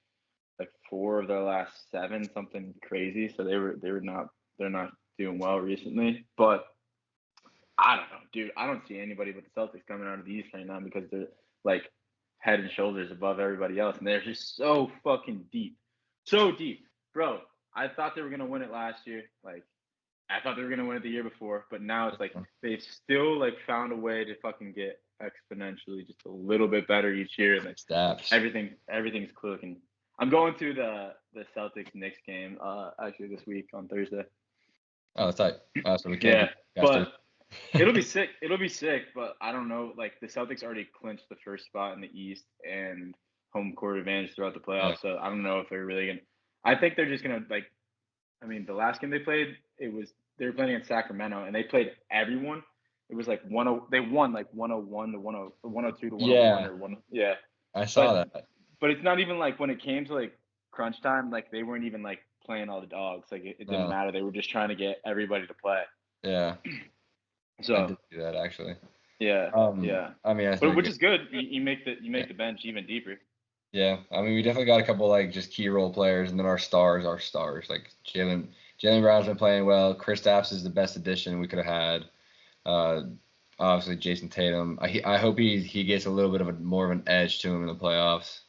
4 of their last 7, something crazy. So they're not doing well recently. But I don't know, dude. I don't see anybody but the Celtics coming out of the East right now because they're like head and shoulders above everybody else, and they're just so fucking deep, bro. I thought they were gonna win it last year. Like, I thought they were gonna win it the year before, but now it's like they've still like found a way to fucking get exponentially just a little bit better each year, and everything's clicking. I'm going to the Celtics Knicks game actually this week on Thursday. Oh, that's tight. So we can. Yeah, but. It'll be sick, but I don't know. Like the Celtics already clinched the first spot in the East and home court advantage throughout the playoffs. Yeah. So I don't know if they're really gonna. I think they're just gonna like. I mean, the last game they played, they were playing against Sacramento, and they played everyone. It was like 10. They won like 101 to 10, 102 to 101 or 1. Yeah. I saw that. But it's not even like when it came to like crunch time, like they weren't even like playing all the dogs. Like it didn't matter. They were just trying to get everybody to play. Yeah. So I did do that actually. Yeah. Yeah. I mean, which is good. You make the bench even deeper. Yeah. I mean, we definitely got a couple like just key role players, and then our stars. Like Jalen Brown's been playing well. Kristaps is the best addition we could have had. Obviously Jason Tatum. I hope he gets a little bit of more of an edge to him in the playoffs.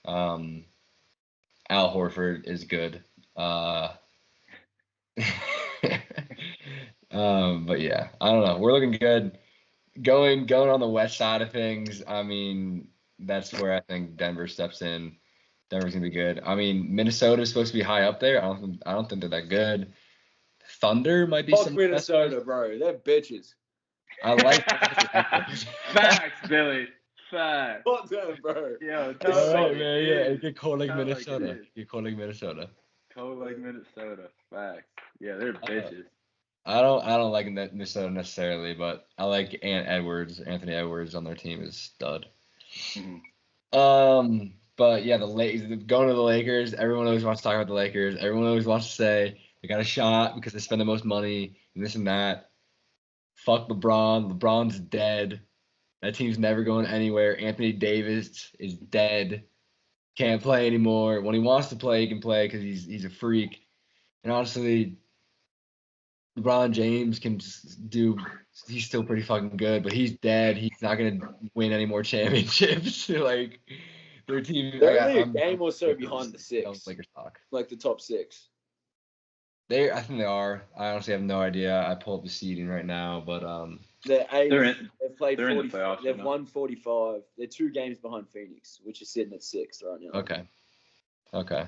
Al Horford is good. But yeah, I don't know. We're looking good. Going on the west side of things, I mean, that's where I think Denver steps in. Denver's gonna be good. I mean, Minnesota's supposed to be high up there. I don't think they're that good. Thunder might be some Minnesota, bro. They're bitches. I like Facts, Billy. Facts. Fuck them, bro. Yeah, man. Yeah, you're calling Minnesota. You're calling Minnesota. Cold like Minnesota. Facts. Yeah, they're bitches. I don't like Minnesota necessarily, but I like Anthony Edwards on their team is stud. Mm-hmm. But yeah, going to the Lakers. Everyone always wants to talk about the Lakers. Everyone always wants to say they got a shot because they spend the most money and this and that. Fuck LeBron. LeBron's dead. That team's never going anywhere. Anthony Davis is dead. Can't play anymore. When he wants to play, he can play because he's a freak. And honestly, LeBron James can do. He's still pretty fucking good, but he's dead. He's not gonna win any more championships. Like Their team. They're only a game or so behind the six. Lakers talk. Like the top six. I think they are. I honestly have no idea. I pull up the seeding right now, but They're eighth. They've played they're 40. in the playoffs, They've won 45. They're 2 games behind Phoenix, which is sitting at 6 right now. Okay.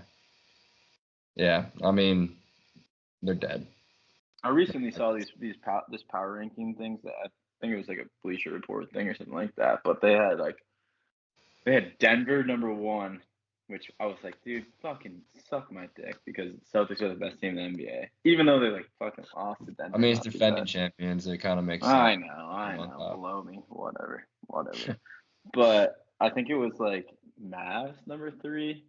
Yeah, I mean, they're dead. I recently saw this power ranking things that I think it was like a Bleacher Report thing or something like that, but they had Denver number 1, which I was like, dude, fucking suck my dick because Celtics are the best team in the NBA, even though they like fucking lost to Denver. I mean, it's defending champions. It kind of makes sense. I know, below me, whatever. But I think it was like Mavs number 3,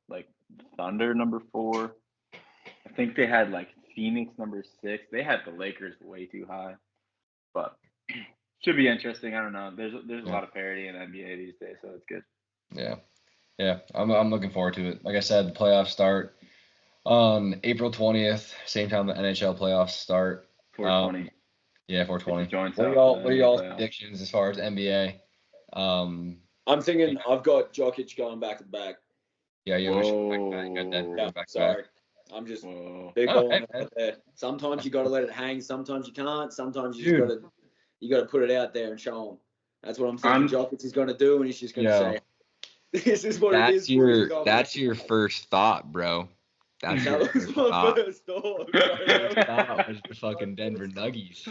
like Thunder number 4. I think they had like Phoenix number 6. They had the Lakers way too high, but should be interesting. I don't know. There's a lot of parity in the NBA these days, so it's good. Yeah. I'm looking forward to it. Like I said, the playoffs start on April 20th, same time the NHL playoffs start. 420. Yeah, 420. What are y'all's predictions as far as NBA? I'm thinking I've got Jokic going back to back. Yeah, you got that back. Sorry. I'm just big balling out there. Sometimes you got to let it hang. Sometimes you can't. Sometimes you got to put it out there and show them. That's what I'm thinking. Jokic is going to do, and he's just going to say, "This is what it is." That's your first thought, bro. That was my first thought. That was the fucking Denver Nuggets.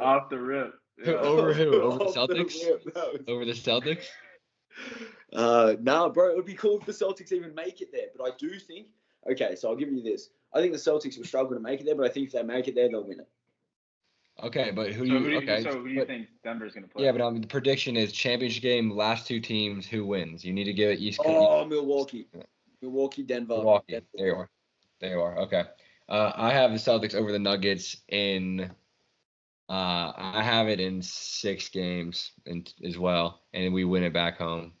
Off the rip. Yeah. Over who? Over the Celtics? Over the Celtics? No, bro, it would be cool if the Celtics even make it there. But I do think, okay, so I'll give you this. I think the Celtics will struggle to make it there, but I think if they make it there, they'll win it. Okay, but who do you think Denver's going to play? Yeah, but the prediction is championship game, last 2 teams, who wins? You need to give it East Coast. Oh, Milwaukee. Milwaukee, Denver. Milwaukee. There you are. Okay. I have the Celtics over the Nuggets in I have it in 6 games as well, and we win it back home.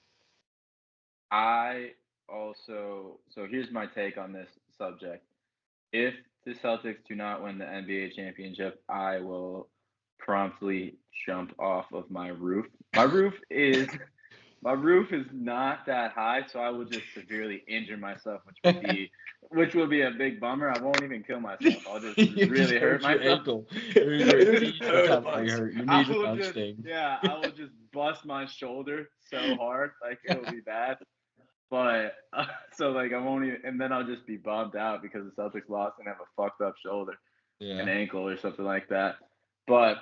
So here's my take on this subject. If the Celtics do not win the NBA championship, I will promptly jump off of my roof. My roof is not that high, so I will just severely injure myself, which will be a big bummer. I won't even kill myself. I'll just really hurt myself. I will just bust my shoulder so hard, like it'll be bad. But so like I won't even, and then I'll just be bummed out because the Celtics lost and have a fucked up shoulder, an ankle or something like that. But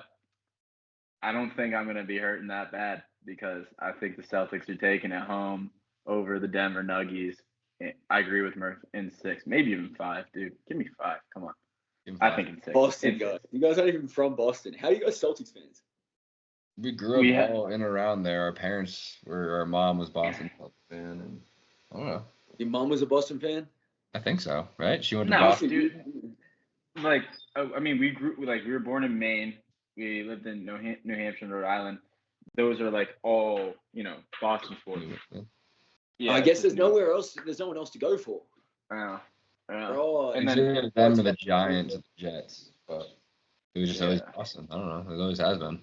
I don't think I'm gonna be hurting that bad because I think the Celtics are taking it home over the Denver Nuggets. I agree with Murph in 6, maybe even 5, dude. Give me 5. Come on. I think in 6. Boston guys. You guys aren't even from Boston. How are you guys Celtics fans? We grew up all in and around there. Our mom was Boston Celtics fan, and I don't know. Your mom was a Boston fan? I think so, right? She went to Boston. Dude. Like, I mean, we were born in Maine. We lived in New Hampshire and Rhode Island. Those are like all, Boston sports. Yeah, I guess there's no one else to go for. Yeah. And then them the Giants and the Jets, but it was just always Boston. I don't know. It always has been.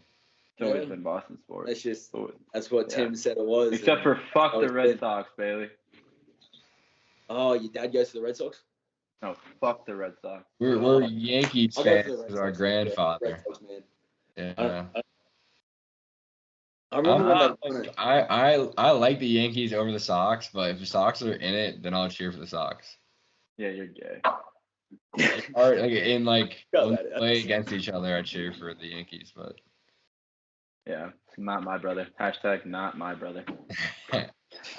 It's always been Boston sports. That's what Tim said it was. Except for fuck the Red Sox, Bailey. Oh, your dad goes to the Red Sox? No, fuck the Red Sox. We're Yankees fans with our grandfather. Red Sox, man. Yeah. I remember I like the Yankees over the Sox, but if the Sox are in it, then I'll cheer for the Sox. Yeah, you're gay. Or when we play against each other, I cheer for the Yankees, but yeah, not my brother. # not my brother. I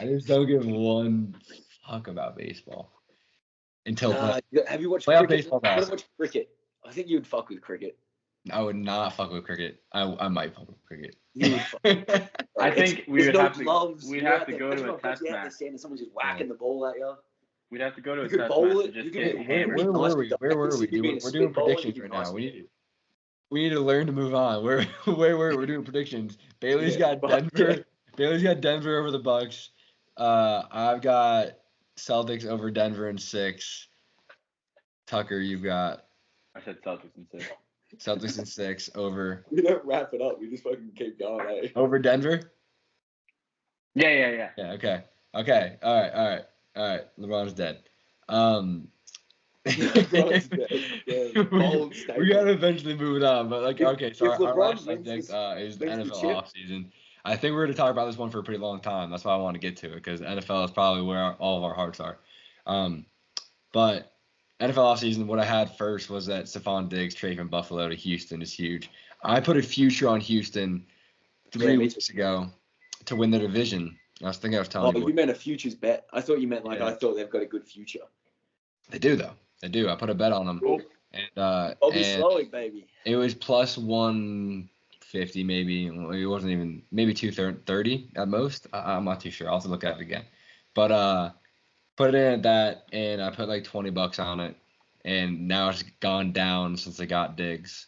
just don't give one fuck about baseball until have you watched playoff cricket? baseball? I'm gonna watch cricket. I think you would fuck with cricket. I would not fuck with cricket. I might fuck with cricket. I think we'd have to go to a test match. Someone's just whacking the ball at you. We'd have to go to a test match. Where were we? We're doing predictions right now. We need to learn to move on. Where we're doing predictions. Bailey's got Denver. Bailey's got Denver over the Bucks. I've got Celtics over Denver in 6. Tucker, you've got. I said Celtics in 6. Celtics in 6 over. We don't wrap it up. We just fucking keep going, eh? Over Denver? Yeah. Yeah. Okay. All right. LeBron's dead. LeBron's dead. Yeah, bold we statement. gotta eventually move it on, but okay. So If our LeBron last subject is the wins the NFL chip, offseason. I think we're gonna talk about this one for a pretty long time. That's why I want to get to it because NFL is probably where all of our hearts are. But NFL offseason, what I had first was that Stephon Diggs trade from Buffalo to Houston is huge. I put a future on Houston 3 weeks ago to win the division. I was thinking I was telling you. You meant a futures bet. I thought you meant Yeah. I thought they've got a good future. They do though. They do. I put a bet on them. Cool. And Bobby Slowick, baby. It was plus 150 maybe. It wasn't even maybe 230 at most. I'm not too sure. I'll have to look at it again. But put it in at that, and I put like $20 on it, and now it's gone down since I got Diggs.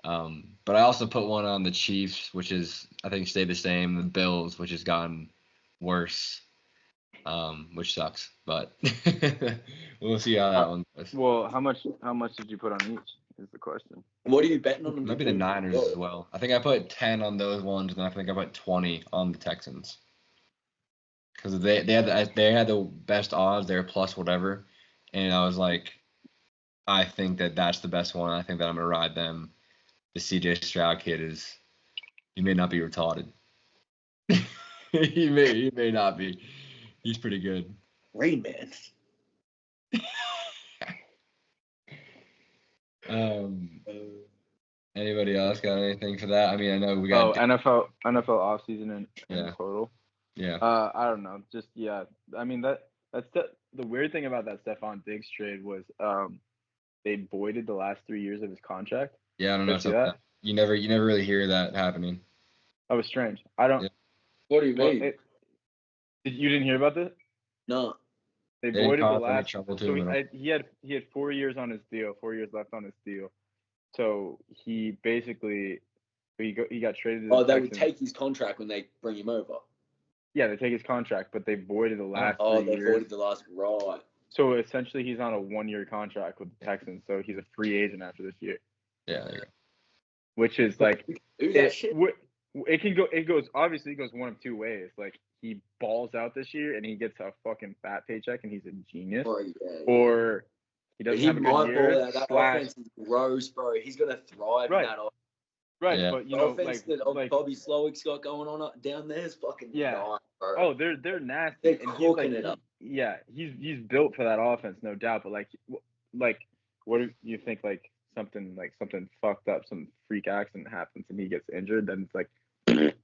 But I also put one on the Chiefs, which is I think stayed the same. The Bills, which has gotten worse, which sucks. But we'll see how that one goes. Well, how much did you put on each? Is the question. What are you betting on them? Maybe the Niners as well. I think I put 10 on those ones, and I think I put 20 on the Texans. Because they had the best odds. They were plus whatever, and I was like, I think that's the best one. I think that I'm gonna ride them. The CJ Stroud kid he may not be retarded. he may not be. He's pretty good. Rain Man. Anybody else got anything for that? I mean, I know we got NFL offseason in total. Yeah. I don't know. Just I mean that's the weird thing about that Stephon Diggs trade was they voided the last 3 years of his contract. Yeah, I don't know. That? You never really hear that happening. That was strange. I don't. Yeah. What do you mean? You didn't hear about this? No. They voided the last. Trouble so he had 4 years on his deal. 4 years left on his deal. So he basically he got traded. To the they Texans. would take his contract when they bring him over. Yeah, they take his contract, but they voided the last 3 years. They voided the last, right. So essentially, he's on a 1-year contract with the Texans, so he's a free agent after this year. Yeah. Which is like, it goes one of two ways. Like, he balls out this year and he gets a fucking fat paycheck and he's a genius. Or he doesn't have a good year. That offense is gross, bro. He's going to thrive in that offense. Right, yeah. but offense that Bobby Slowick's got going on down there is fucking nice, bro. Oh, they're nasty. They're cooking it up. Yeah, he's built for that offense, no doubt. But like, what do you think? Like something fucked up, some freak accident happens and he gets injured, then it's like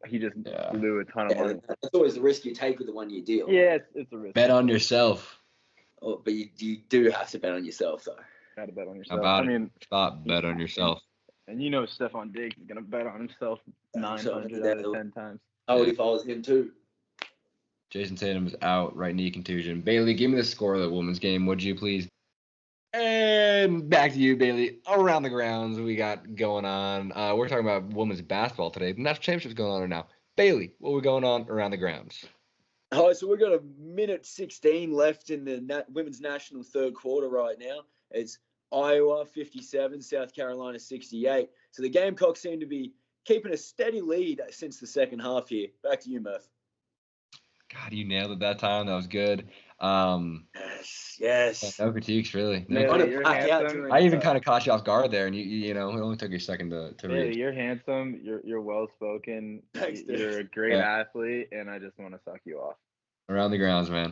he just blew a ton of money. That's always the risk you take with the 1-year deal. Yeah, it's a risk. Bet on yourself. Oh, but you do have to bet on yourself, though. Gotta bet on yourself. Stop bet on yourself. And you know Stephon Diggs is going to bet on himself 900 out of 10 times. I would if I was him too. Jason Tatum is out, right knee contusion. Bailey, give me the score of the women's game, would you please? And back to you, Bailey. Around the grounds we got going on. We're talking about women's basketball today. The national championship's going on right now. Bailey, what we going on around the grounds? All right, so we've got a minute 16 left in the women's national third quarter right now. It's Iowa 57, South Carolina 68. So the Gamecocks seem to be keeping a steady lead since the second half here. Back to you, Murph. God, you nailed it that time. That was good. Yes. No critiques, really. I even kind of caught you off guard there, and you know, it only took you a second to read. You're handsome. You're well spoken. You're a great athlete, and I just want to suck you off. Around the grounds, man.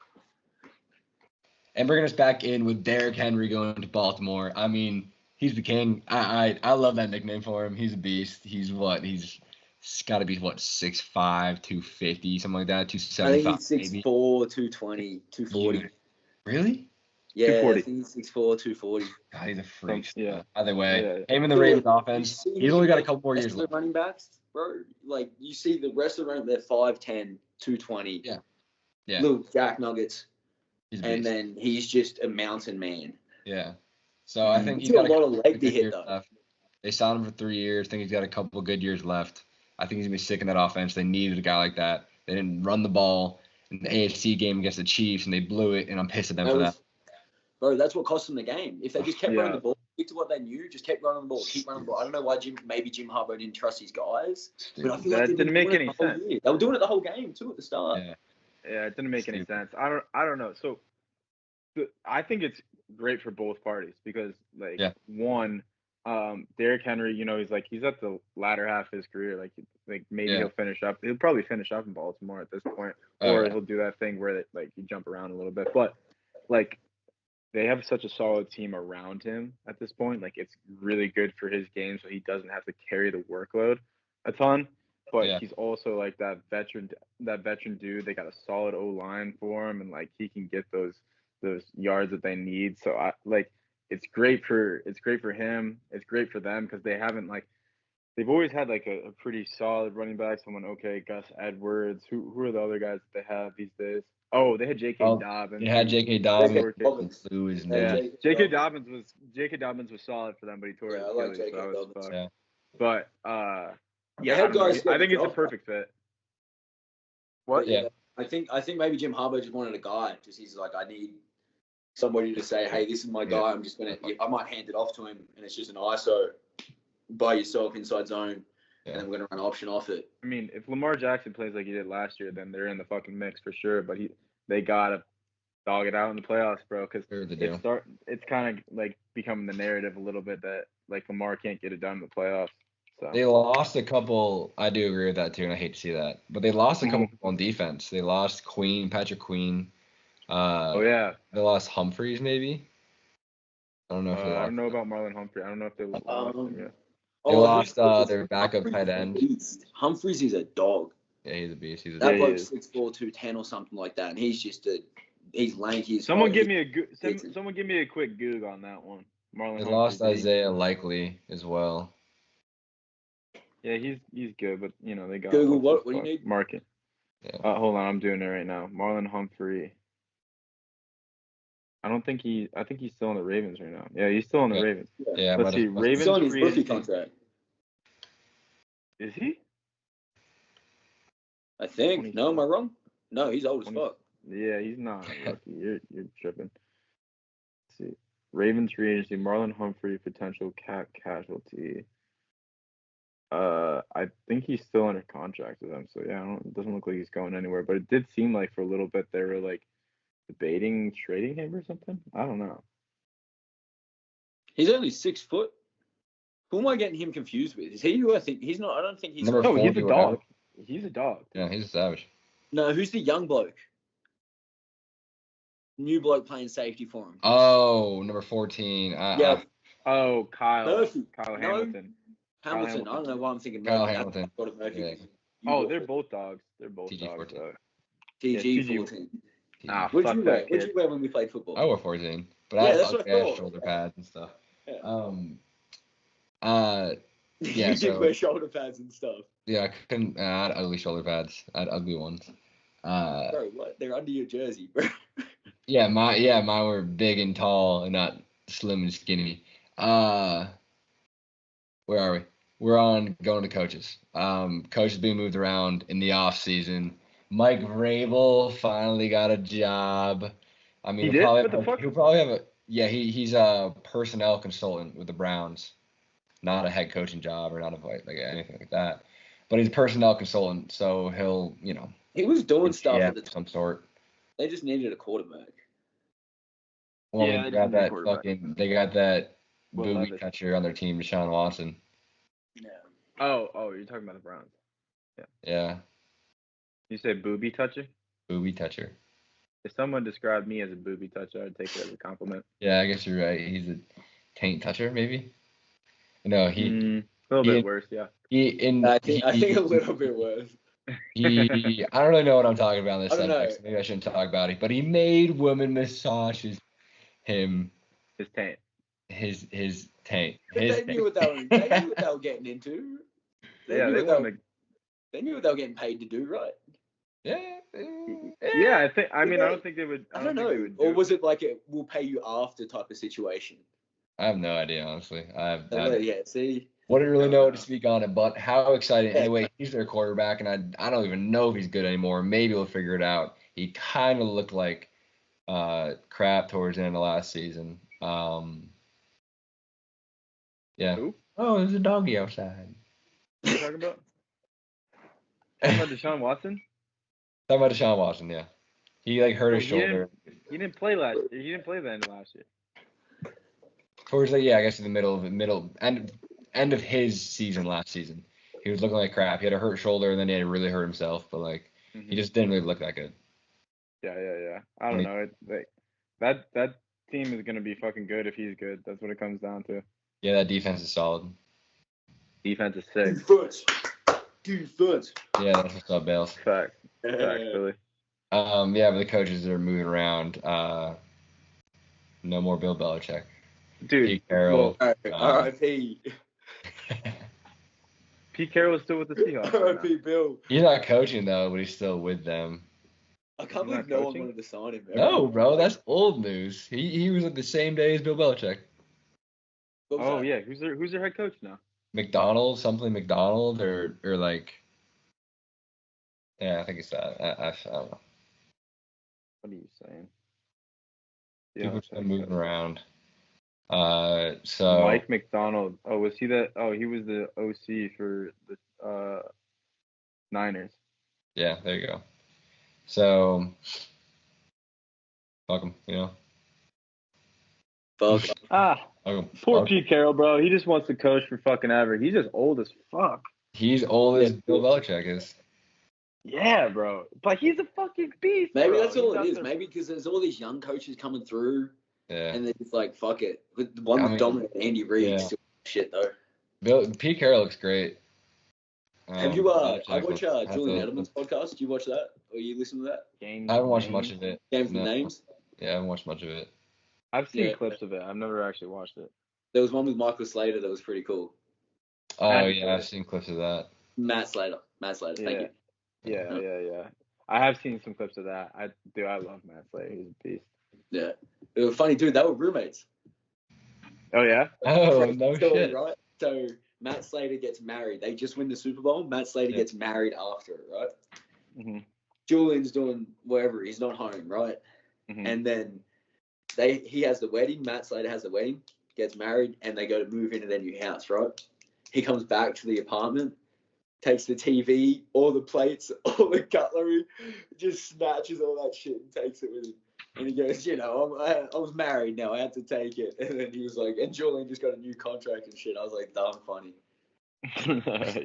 And bringing us back in with Derrick Henry going to Baltimore. I mean, he's the king. I love that nickname for him. He's a beast. He's got to be 6'5", 250, something like that, 275. I think he's 6'4", 220, 240. Really? Yeah, 240. I think he's 6'4", 240. God, he's a freak. Yeah. Either way, him in the Ravens offense, he's only got a couple more years left. Running backs, bro, like you see the rest of the running, they're 5'10", 220. Yeah. Little jack nuggets. And then he's just a mountain man. Yeah. So I think he's got a lot of leg to hit, though. Left. They signed him for 3 years. I think he's got a couple of good years left. I think he's going to be sick in that offense. They needed a guy like that. They didn't run the ball in the AFC game against the Chiefs, and they blew it, and I'm pissed at them for that. Bro, that's what cost them the game. If they just kept running the ball, stick to what they knew. Just keep running the ball. Keep running the ball. I don't know why Jim Harbaugh didn't trust his guys, but I feel like That didn't make any sense. They were doing it the whole game too at the start. Yeah, it didn't make any sense. I don't know. So I think it's great for both parties because one, Derrick Henry, he's at the latter half of his career. Like maybe he'll finish up. He'll probably finish up in Baltimore at this point, or he'll do that thing where you jump around a little bit. But they have such a solid team around him at this point. It's really good for his game, so he doesn't have to carry the workload a ton. But he's also that veteran dude. They got a solid O-line for him, and he can get those yards that they need. So it's great for him. It's great for them because they haven't they've always had a pretty solid running back. Gus Edwards. Who are the other guys that they have these days? Oh, they had J.K. Dobbins. They had J.K. Dobbins. J.K. Dobbins was solid for them, but he tore his Achilles, so that was fucked. Yeah. But I think it's a perfect fit. What? Yeah. I think maybe Jim Harbaugh just wanted a guy. Just he's I need somebody to say, hey, this is my guy. I'm just I might hand it off to him, and it's just an ISO by yourself inside zone, and I'm gonna run an option off it. I mean, if Lamar Jackson plays like he did last year, then they're in the fucking mix for sure. But they gotta dog it out in the playoffs, bro, because it's kind of becoming the narrative a little bit that Lamar can't get it done in the playoffs. So. They lost a couple. I do agree with that too, and I hate to see that. But they lost a couple on defense. They lost Patrick Queen. They lost Humphreys maybe. I don't know if they lost. I don't know about Marlon Humphrey. I don't know if they lost him yet. They lost their backup tight end. Humphreys is a dog. Yeah, he's a beast. That bloke's 6'4", 210 or something like that, and he's just he's lanky. Someone give me a quick Goog on that one. Marlon. They lost Isaiah Likely as well. Yeah, he's good, but they got Google what do you need? Market. Yeah. Hold on, I'm doing it right now. Marlon Humphrey. I think he's still on the Ravens right now. Yeah, he's still on the Ravens. Yeah. Let's see. Ravens he's on his rookie contract. Is he? I think. No, am I wrong? No, he's old as fuck. Yeah, he's not a rookie. You're tripping. Let's see. Ravens free agency. Marlon Humphrey potential cap casualty. I think he's still under contract with them. So yeah, it doesn't look like he's going anywhere. But it did seem like for a little bit they were debating trading him or something. I don't know. He's only 6 foot. Who am I getting him confused with? Is he who I think he's not? I don't think he's. No, he's a dog. He's a dog. Yeah, he's a savage. No, who's the young bloke? New bloke playing safety for him. Oh, number 14. Kyle. Murphy. Kyle Hamilton. Hamilton. I don't know why I'm thinking Kyle Hamilton. Oh, they're both dogs. They're both dogs. TG14. What'd you wear when we played football? I wore 14, but I had shoulder pads and stuff. Yeah. You did wear shoulder pads and stuff. Yeah, I couldn't. I had ugly shoulder pads. I had ugly ones. Bro, what? They're under your jersey, bro. Mine were big and tall and not slim and skinny. Where are we? We're on going to coaches. Coaches being moved around in the off season. Mike Vrabel finally got a job. I mean, he'll probably have a. Yeah, he's a personnel consultant with the Browns, not a head coaching job or not anything like that. But he's a personnel consultant, so he'll He was doing stuff of some sort. They just needed a quarterback. Well, they got that booby catcher on their team, Deshaun Watson. Yeah. Oh, you're talking about the Browns. Yeah. Yeah. You say booby toucher? Booby toucher. If someone described me as a booby toucher, I'd take it as a compliment. Yeah, I guess you're right. He's a taint toucher, maybe. No, a little bit worse, yeah. I think a little bit worse. I don't really know what I'm talking about in this sentence. Maybe I shouldn't talk about it. But he made women massages him. His taint. His taint. They knew what they were getting into. They knew what they were getting paid to do, right? Yeah. I don't think they would. I don't know. Or was it we'll pay you after type of situation? I have no idea, honestly. See. Wouldn't really know what to speak on it, but how exciting. Anyway, he's their quarterback, and I don't even know if he's good anymore. Maybe we'll figure it out. He kind of looked like crap towards the end of last season. Yeah. Who? Oh, there's a doggy outside. What are you talking about? Talking about Deshaun Watson? Talking about Deshaun Watson, yeah. He like hurt Well, his shoulder. He didn't play last year. He didn't play the end of last year. Towards like I guess in the end of his season last season. He was looking like crap. He had a hurt shoulder and then he had to really hurt himself, but like he just didn't really look that good. Yeah. I don't know. That team is gonna be fucking good if he's good. That's what it comes down to. Yeah, that defense is solid. Defense is sick. Defense. Yeah, that's what's up, Bales. Fact, Billy. Yeah, but the coaches are moving around. No more Bill Belichick. Dude, Pete Carroll. R.I.P. Pete Carroll is still with the Seahawks. R.I.P. Bill. He's not coaching though, but he's still with them. I can't believe no one wanted to sign him. No, bro, that's old news. He was like the same day as Bill Belichick. Oh yeah, who's their head coach now? McDonald, or like. Yeah, I think it's that. I don't know. What are you saying? People are moving around. So Mike McDonald. Oh, was he that? Oh, he was the OC for the Niners. Yeah, there you go. So, fuck him, Fuck. Poor Pete Carroll, bro. He just wants to coach for fucking ever. He's just old as fuck. He's old as Bill Belichick is. Yeah, bro. But he's a fucking beast. Maybe bro. that's all it is. Maybe because there's all these young coaches coming through. Yeah. And they're just like, fuck it. With the one dominant Andy Reid, still shit though. Pete Carroll looks great. Have you I watch Julian Edelman's podcast. Do you watch that? Or you listen to that? I haven't watched much of it. Games and Names? Yeah, I haven't watched much of it. I've seen clips of it. I've never actually watched it. There was one with Michael Slater that was pretty cool. Oh yeah, I've seen clips of that. Matt Slater, thank you. Yeah. I have seen some clips of that. I love Matt Slater. He's a beast. Yeah. It was funny, dude. They were roommates. Oh, yeah? Oh, no shit. Right? So Matt Slater gets married. They just win the Super Bowl. Matt Slater gets married after it, right? Mm-hmm. Julian's doing whatever. He's not home, right? Mm-hmm. And then he has the wedding. Matt Slater has the wedding, gets married, and they go to move into their new house, right? He comes back to the apartment, takes the TV, all the plates, all the cutlery, just snatches all that shit and takes it with him. And he goes, I was married now, I had to take it. And then he was like, and Julian just got a new contract and shit. I was like, damn funny.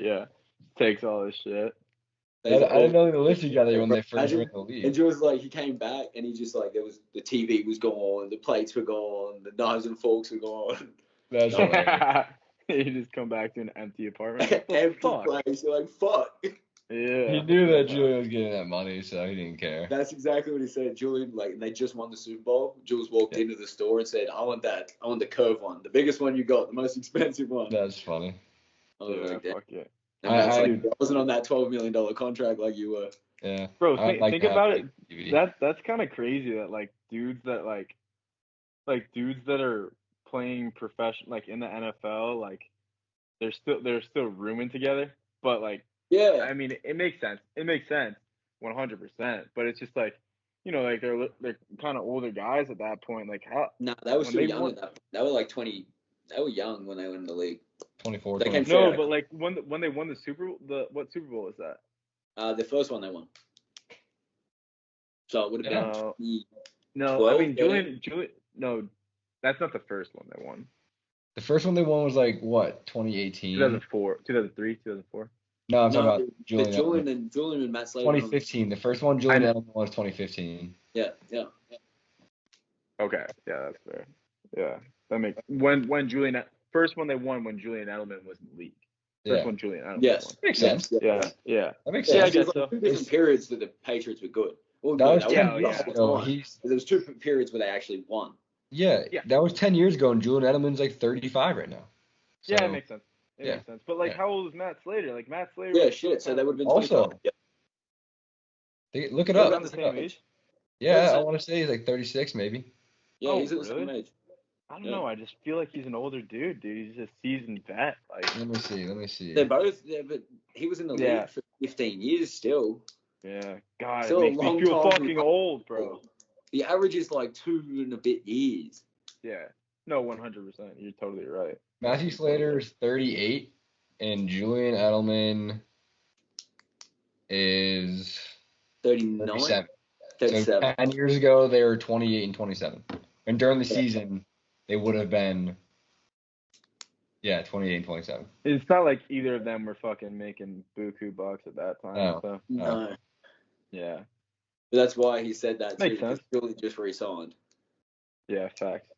Yeah. Takes all this shit. I didn't know they lived together when they first went to the league. And Julian's like, he came back and he just like, the TV was gone, the plates were gone, the knives and forks were gone. That's hilarious. You just come back to an empty apartment. Empty place. You're like, fuck. Yeah. He knew that Julian was getting that money, so he didn't care. That's exactly what he said. Julian, and they just won the Super Bowl. Jules walked into the store and said, I want that. I want the curve one. The biggest one you got, the most expensive one. That's funny. I was like, fuck yeah. I wasn't on that $12 million contract like you were. Yeah. Bro, think about it. That's kind of crazy that dudes that are playing professional in the NFL, they're still rooming together, but yeah, I mean it makes sense 100%, but it's just they're kind of older guys at that point, how they were still young at that point. They were 20. They were young when they went in the league. 24. No, but when they won the Super Bowl, what Super Bowl is that? The first one they won. So it would have been no, 12, I mean Julian. No, that's not the first one they won. The first one they won was 2018? 2004, 2003, 2004. No, I'm talking about Julian. Julian and Matt Slater. 2015. The first one Julian Edelman was 2015. Yeah. Okay, yeah, that's fair. Yeah, that makes when Julian first one they won when Julian Edelman was in the league. First one Julian Edelman won. Makes sense. Yeah. That makes sense. Yeah, I guess so. Two different periods that the Patriots were good. That was 10 years ago. There was two periods where they actually won. Yeah, that was 10 years ago, and Julian Edelman's 35 right now. So, yeah, it makes sense. Makes sense. But how old is Matt Slater? Matt Slater. Yeah, shit. So they would have been also. Look it up. Around the same age. Yeah, I want to say he's 36 maybe. Yeah, he's at the same age. I don't know. I just feel like he's an older dude. He's a seasoned vet. Let me see. They're both there, but he was in the league for 15 years still. Yeah, God, still it makes me feel fucking old, bro. The average is 2 and a bit years. Yeah. No, 100%. You're totally right. Matthew Slater is 38, and Julian Edelman is 39? 37. So 37. 10 years ago, they were 28 and 27. And during the season, they would have been, 28 and 27. It's not like either of them were fucking making buku bucks at that time. Oh. So No. yeah, But that's why he said that, too. Makes sense. Because Julian just re-signed. yeah, facts.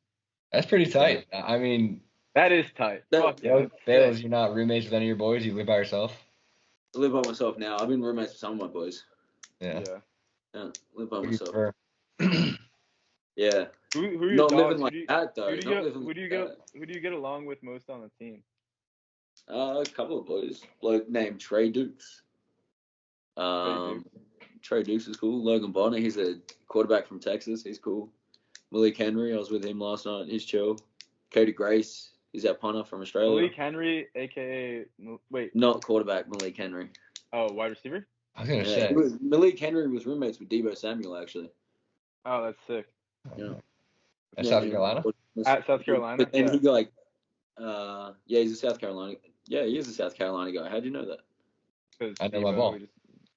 That's pretty tight. I mean, That is tight. That- Fuck yeah. that's Bales, sick. you're not roommates with any of your boys. You live by yourself. I live by myself now. I've been roommates with some of my boys. Yeah. Yeah, live by Who do you myself. prefer? Yeah. Who are your Not dogs? living like that, though. Who do Not living you like get? Who do you get along with most on the team? A couple of boys. Bloke named Trey Dukes. Trey Dukes is cool. Logan Bonner, he's a quarterback from Texas. He's cool. Malik Henry, I was with him last night. He's chill. Cody Grace, he's our punter from Australia. Malik Henry, aka wait, Not quarterback, Malik Henry. oh, wide receiver. I was gonna Yeah, say. Malik Henry was roommates with Debo Samuel, actually. Oh, that's sick. Yeah. At South Carolina? At South Carolina. But then Yeah. he got he's a South Carolina. Yeah, he is a South Carolina guy. How'd you know that? 'Cause I know my ball.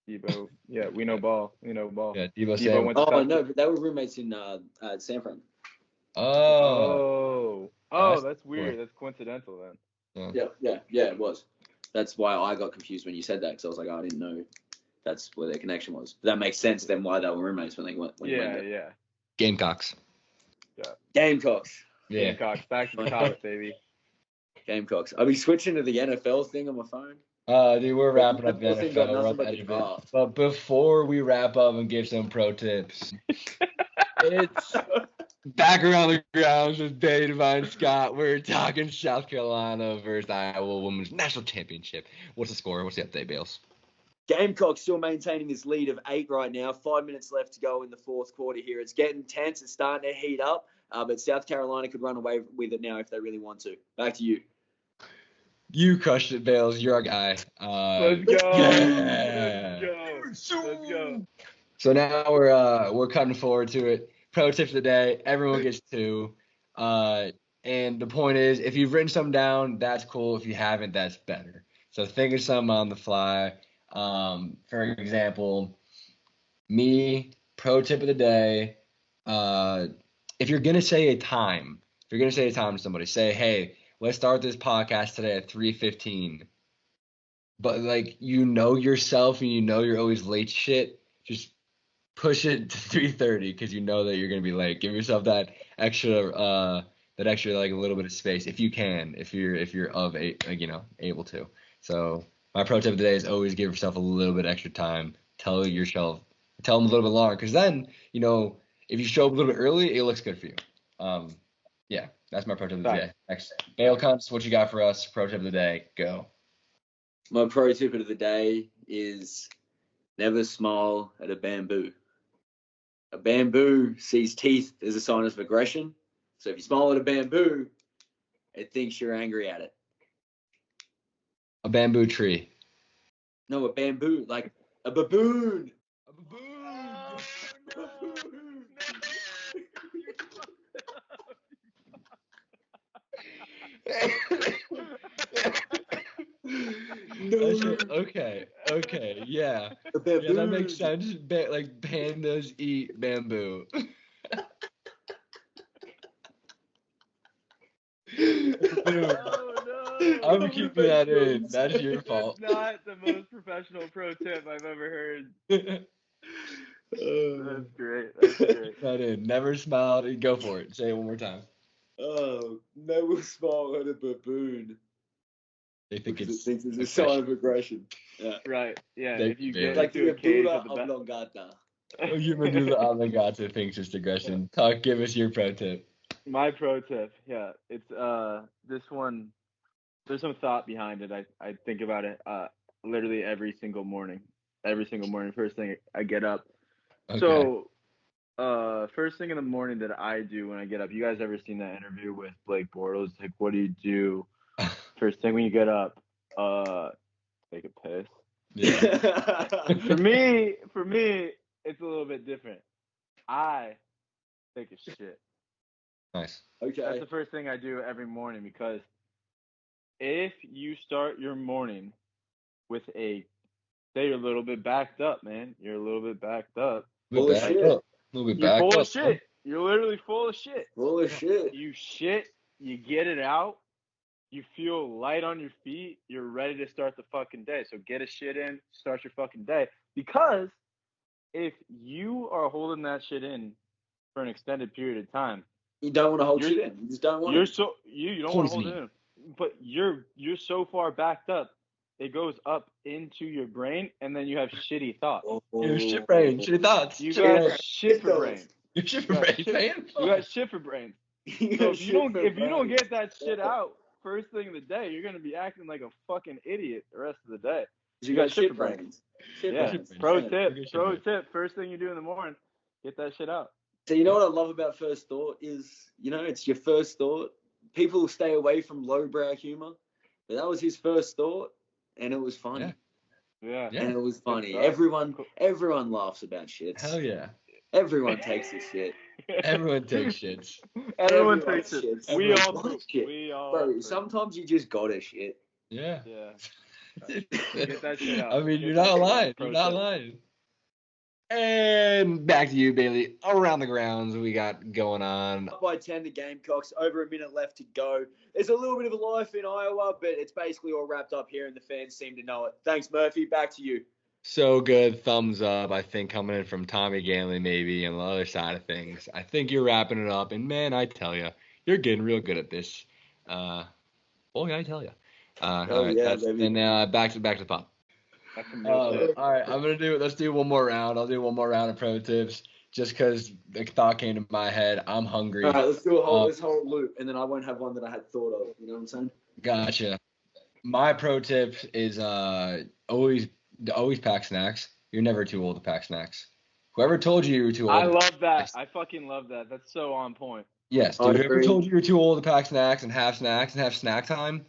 Debo, yeah, we know ball. We know ball. Yeah, Debo Debo Samuel. went to Oh South- no, but they were roommates in San Fran. Oh. That's weird. That's coincidental then. Yeah, it was. That's why I got confused when you said that, because I was like, I didn't know that's where their connection was. But that makes sense then why they were roommates when they went. When they went there. Yeah. Gamecocks. Gamecocks. Yeah. Gamecocks, back to the top, baby. Gamecocks. I'll be switching to the NFL thing on my phone. Dude, we're wrapping up the NFL thing got NFL. We're nothing at the but edge the of it. draft. But before we wrap up and give some pro tips, it's back around the grounds with Dave Divine Scott. We're talking South Carolina versus Iowa Women's National Championship. What's the score? What's the update, Bales? Gamecocks still maintaining this lead of 8 right now. 5 minutes left to go in the fourth quarter here. It's getting tense. It's starting to heat up. But South Carolina could run away with it now if they really want to. Back to you. You crushed it, Bales. You're our guy. Let's go. Yeah. Let's go. So now we're cutting forward to it. Pro tip of the day: everyone gets 2. And the point is, if you've written something down, that's cool. If you haven't, that's better. So think of something on the fly. For example, pro tip of the day. If you're gonna say a time to somebody, say, hey, let's start this podcast today at 3:15. But like, you know yourself and you know you're always late shit, just push it to 3:30 because you know that you're gonna be late. Give yourself that extra like a little bit of space if you can, if you're able to. So my pro tip of the day is always give yourself a little bit extra time. Tell them a little bit longer, because then, if you show up a little bit early, it looks good for you. Yeah, that's my pro tip of the day. Next, Bale Cunts, what you got for us? Pro tip of the day, go. My pro tip of the day is never smile at a bamboo. A bamboo sees teeth as a sign of aggression. So if you smile at a bamboo, it thinks you're angry at it. A bamboo tree. No, a bamboo, like a baboon. A baboon. No. Okay, yeah. A baboon. Yeah, that makes sense. Like pandas eat bamboo. I'm keeping that in. That's your fault. That's not the most professional pro tip I've ever heard. That's great. Keep that in. Never smiled. Go for it. Say it one more time. Oh, never smile at a baboon. They think it's a sign of aggression. Yeah. Right. Yeah. They- If you they- get Like into the a cage Buddha at the of back. Longata. Oh, you do the Avogata thinks it's aggression. Give us your pro tip. My pro tip, yeah, it's this one. There's some thought behind it. I think about it literally every single morning. First thing I get up. Okay. So first thing in the morning that I do when I get up. You guys ever seen that interview with Blake Bortles? Like, what do you do first thing when you get up? Take a piss. Yeah. For me, it's a little bit different. I take a shit. Nice. Okay. That's the first thing I do every morning because if you start your morning with say you're a little bit backed up, man. You're a little bit backed up. Full of shit. A little bit You're back full up. of shit. You're literally full of shit. Full of shit. You shit, you get it out, you feel light on your feet, you're ready to start the fucking day. So get a shit in, start your fucking day. Because if you are holding that shit in for an extended period of time, You don't want to hold You're- shit in. You just don't want you're it. so you don't want to hold it in. But you're so far backed up, it goes up into your brain, and then you have shitty thoughts. Your shit brain, shitty thoughts. You Shit got brain. shit for brains. Your shit You got brain, shit- man. You got shit for brains. So if you don't get that shit out first thing of the day, you're gonna be acting like a fucking idiot the rest of the day. You got shit brains. Shit Yeah. brains. Pro Yeah. tip. First thing you do in the morning, get that shit out. So you know what I love about first thought is, it's your first thought. People stay away from lowbrow humor, but that was his first thought, and it was funny. Yeah. And it was funny. stuff. Everyone laughs about shits. Hell yeah. Everyone takes a shit. Everyone takes shits. Everyone Everyone takes it. shits. We Everyone all do. wants shit. We all. Bro, do. sometimes you just gotta shit. Yeah. Yeah. Get that shit out. I mean, Get you're that not shit out. lying. Pro You're not tip. lying. And back to you, Bailey. Around the grounds we got going on. Up by 10 to Gamecocks, over a minute left to go. There's a little bit of a life in Iowa, but it's basically all wrapped up here, and the fans seem to know it. Thanks, Murphy. Back to you. So good. Thumbs up, I think, coming in from Tommy Ganley maybe on the other side of things. I think you're wrapping it up. And, man, I tell you, you're getting real good at this. I tell you. All right, yeah, baby. And back to the pop. That's some real shit. All right, let's do one more round. I'll do one more round of pro tips just because the thought came to my head. I'm hungry. All right, let's do this whole loop, and then I won't have one that I had thought of. You know what I'm saying? Gotcha. My pro tip is always pack snacks. You're never too old to pack snacks. Whoever told you were too old. I love that. I fucking love that. That's so on point. Yes, I dude. Whoever agree. told you were too old to pack snacks and have snack time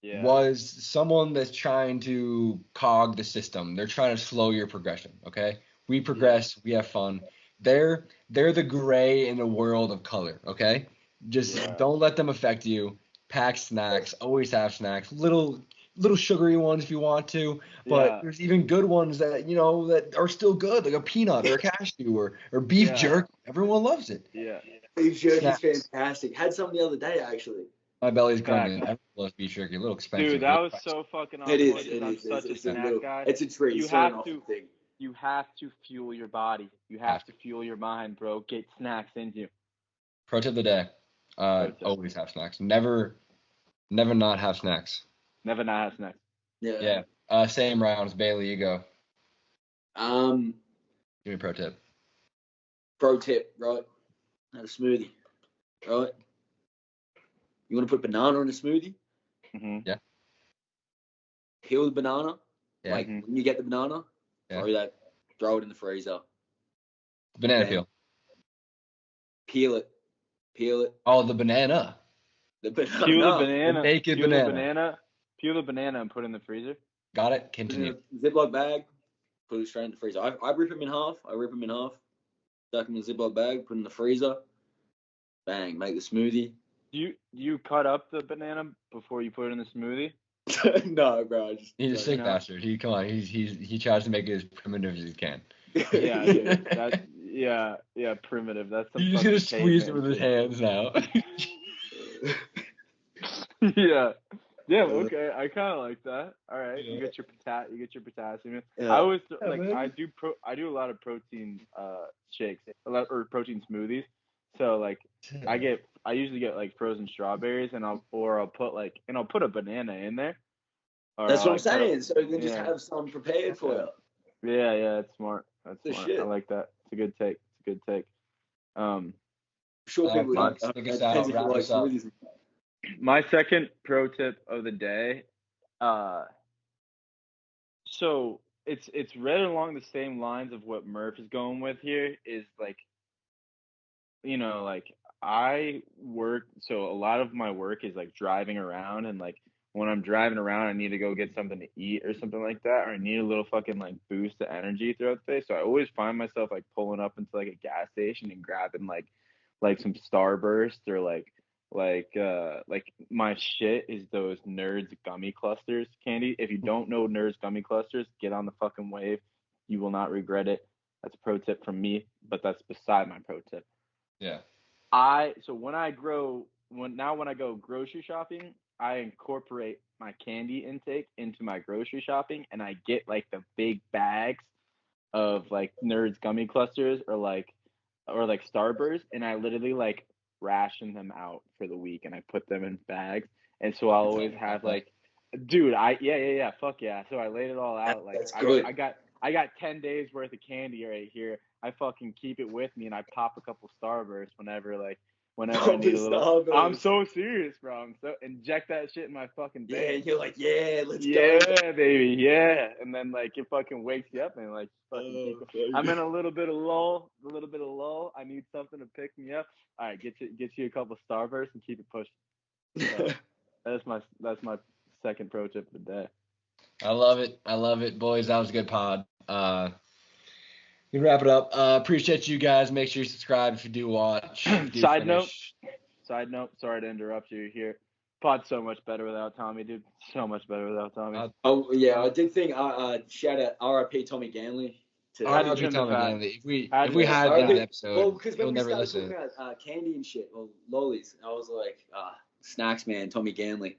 Yeah. was someone that's trying to cog the system. They're trying to slow your progression. Okay, we progress. We have fun. They're the gray in a world of color. Okay, just don't let them affect you. Pack snacks. Always have snacks. Little sugary ones if you want to, but there's even good ones that that are still good, like a peanut or a cashew or beef jerky. Everyone loves it. Yeah. Beef jerky's fantastic. Had some the other day, actually. My belly's grumbling. Everyone loves beef jerky. A little expensive. Dude, that was so fucking on It is. point. It I'm is. such a It's snack guy. It's a treat. You It's not have an to- awful thing. You have to fuel your body. You have to fuel your mind, bro. Get snacks into you. Pro tip of the day. tip. Always have snacks. Never not have snacks. Never not have snacks. Yeah. Same rounds. Bailey, you go. Give me a pro tip. Pro tip, right? Have a smoothie, right? You want to put banana in a smoothie? Mm-hmm. Yeah. Peel the banana. Yeah. Like when you get the banana, throw it in the freezer. Banana Yeah. peel. Peel it. Oh, the banana. The banana. Peel the banana. The naked Peel banana. the banana. Peel the banana and put it in the freezer. Got it. Put it in Continue. a Ziploc bag. Put it straight in the freezer. I rip them in half. Stuck them in a Ziploc bag. Put it in the freezer. Bang. Make the smoothie. Do you cut up the banana before you put it in the smoothie? No, bro. He's a sick bastard. He tries to make it as primitive as he can. Yeah, dude. That's primitive. That's some He's just fucking gonna squeeze it caveman with his shit. hands now. Yeah. Yeah, okay. I kind of like that. All right. Yeah. You get your potassium. Yeah. I always man. I do a lot of protein shakes, or protein smoothies. So like I usually get like frozen strawberries and I'll put a banana in there. Or That's I'll, what I'm saying. So you can just yeah. have some prepared for you. Yeah, that's smart. That's The smart. shit. I like that. It's a good take. I'm sure people Fox, it take us depends out, if you wrap like us up. smoothies. My second pro tip of the day, so it's right along the same lines of what Murph is going with here, is like, like I work, so a lot of my work is like driving around, and like when I'm driving around I need to go get something to eat or something like that, or I need a little fucking like boost of energy throughout the day. So I always find myself like pulling up into like a gas station and grabbing like some Starburst or like Like my shit is those Nerds gummy clusters candy. If you don't know Nerds gummy clusters, get on the fucking wave. You will not regret it. That's a pro tip from me, but that's beside my pro tip. Yeah. When I go grocery shopping, I incorporate my candy intake into my grocery shopping, and I get like the big bags of like Nerds gummy clusters or like Starburst, and I literally like ration them out for the week, and I put them in bags, and so I'll always have like, dude, yeah, fuck yeah. So I laid it all out. Like That's good. I got 10 days worth of candy right here. I fucking keep it with me, and I pop a couple Starbursts whenever I need a little. Starburst. I'm so serious, bro. I'm so inject that shit in my fucking Yeah, veins. you're like, yeah, let's go. Yeah, baby, yeah. And then like it fucking wakes you up and like fucking I'm in a little bit of lull. I need something to pick me up. All right, get you a couple Starbursts and keep it pushing. So, that's my second pro tip of the day. I love it, boys. That was a good pod. We can wrap it up. Appreciate you guys. Make sure you subscribe if you do watch. Side note, sorry to interrupt you here. Pod's so much better without Tommy, dude. So much better without Tommy. Oh yeah, I did think shout out R.I.P. Tommy Ganley. R.I.P. Tommy Ganley. If we had that an episode, well, because he'll when we never started listen. talking about candy and shit, or lollies, I was like, snacks man, Tommy Ganley.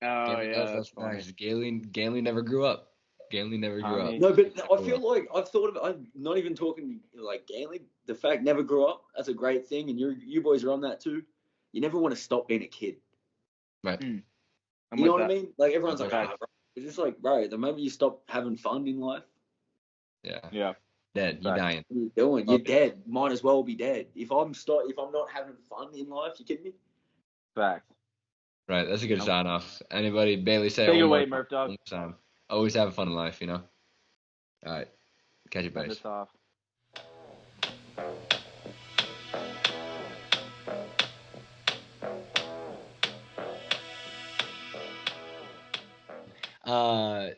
Oh yeah, that's funny. Ganley never grew up. Ganley never grew up. No, but I feel like I've thought of. I'm not even talking like Ganley. The fact never grew up. That's a great thing, and you boys are on that too. You never want to stop being a kid. Right. You know what I mean? Like everyone's like, right. bro. It's just like, bro, the moment you stop having fun in life, yeah, dead. You're dying. what are you doing? You're dead. Might as well be dead. If I'm not having fun in life, you kidding me? Facts. Right. That's a good sign off. Anybody, Bailey, say Take it it one away, more Murph Dog. time. Always have fun in life, you know. All right. Catch you, Send boys. us off.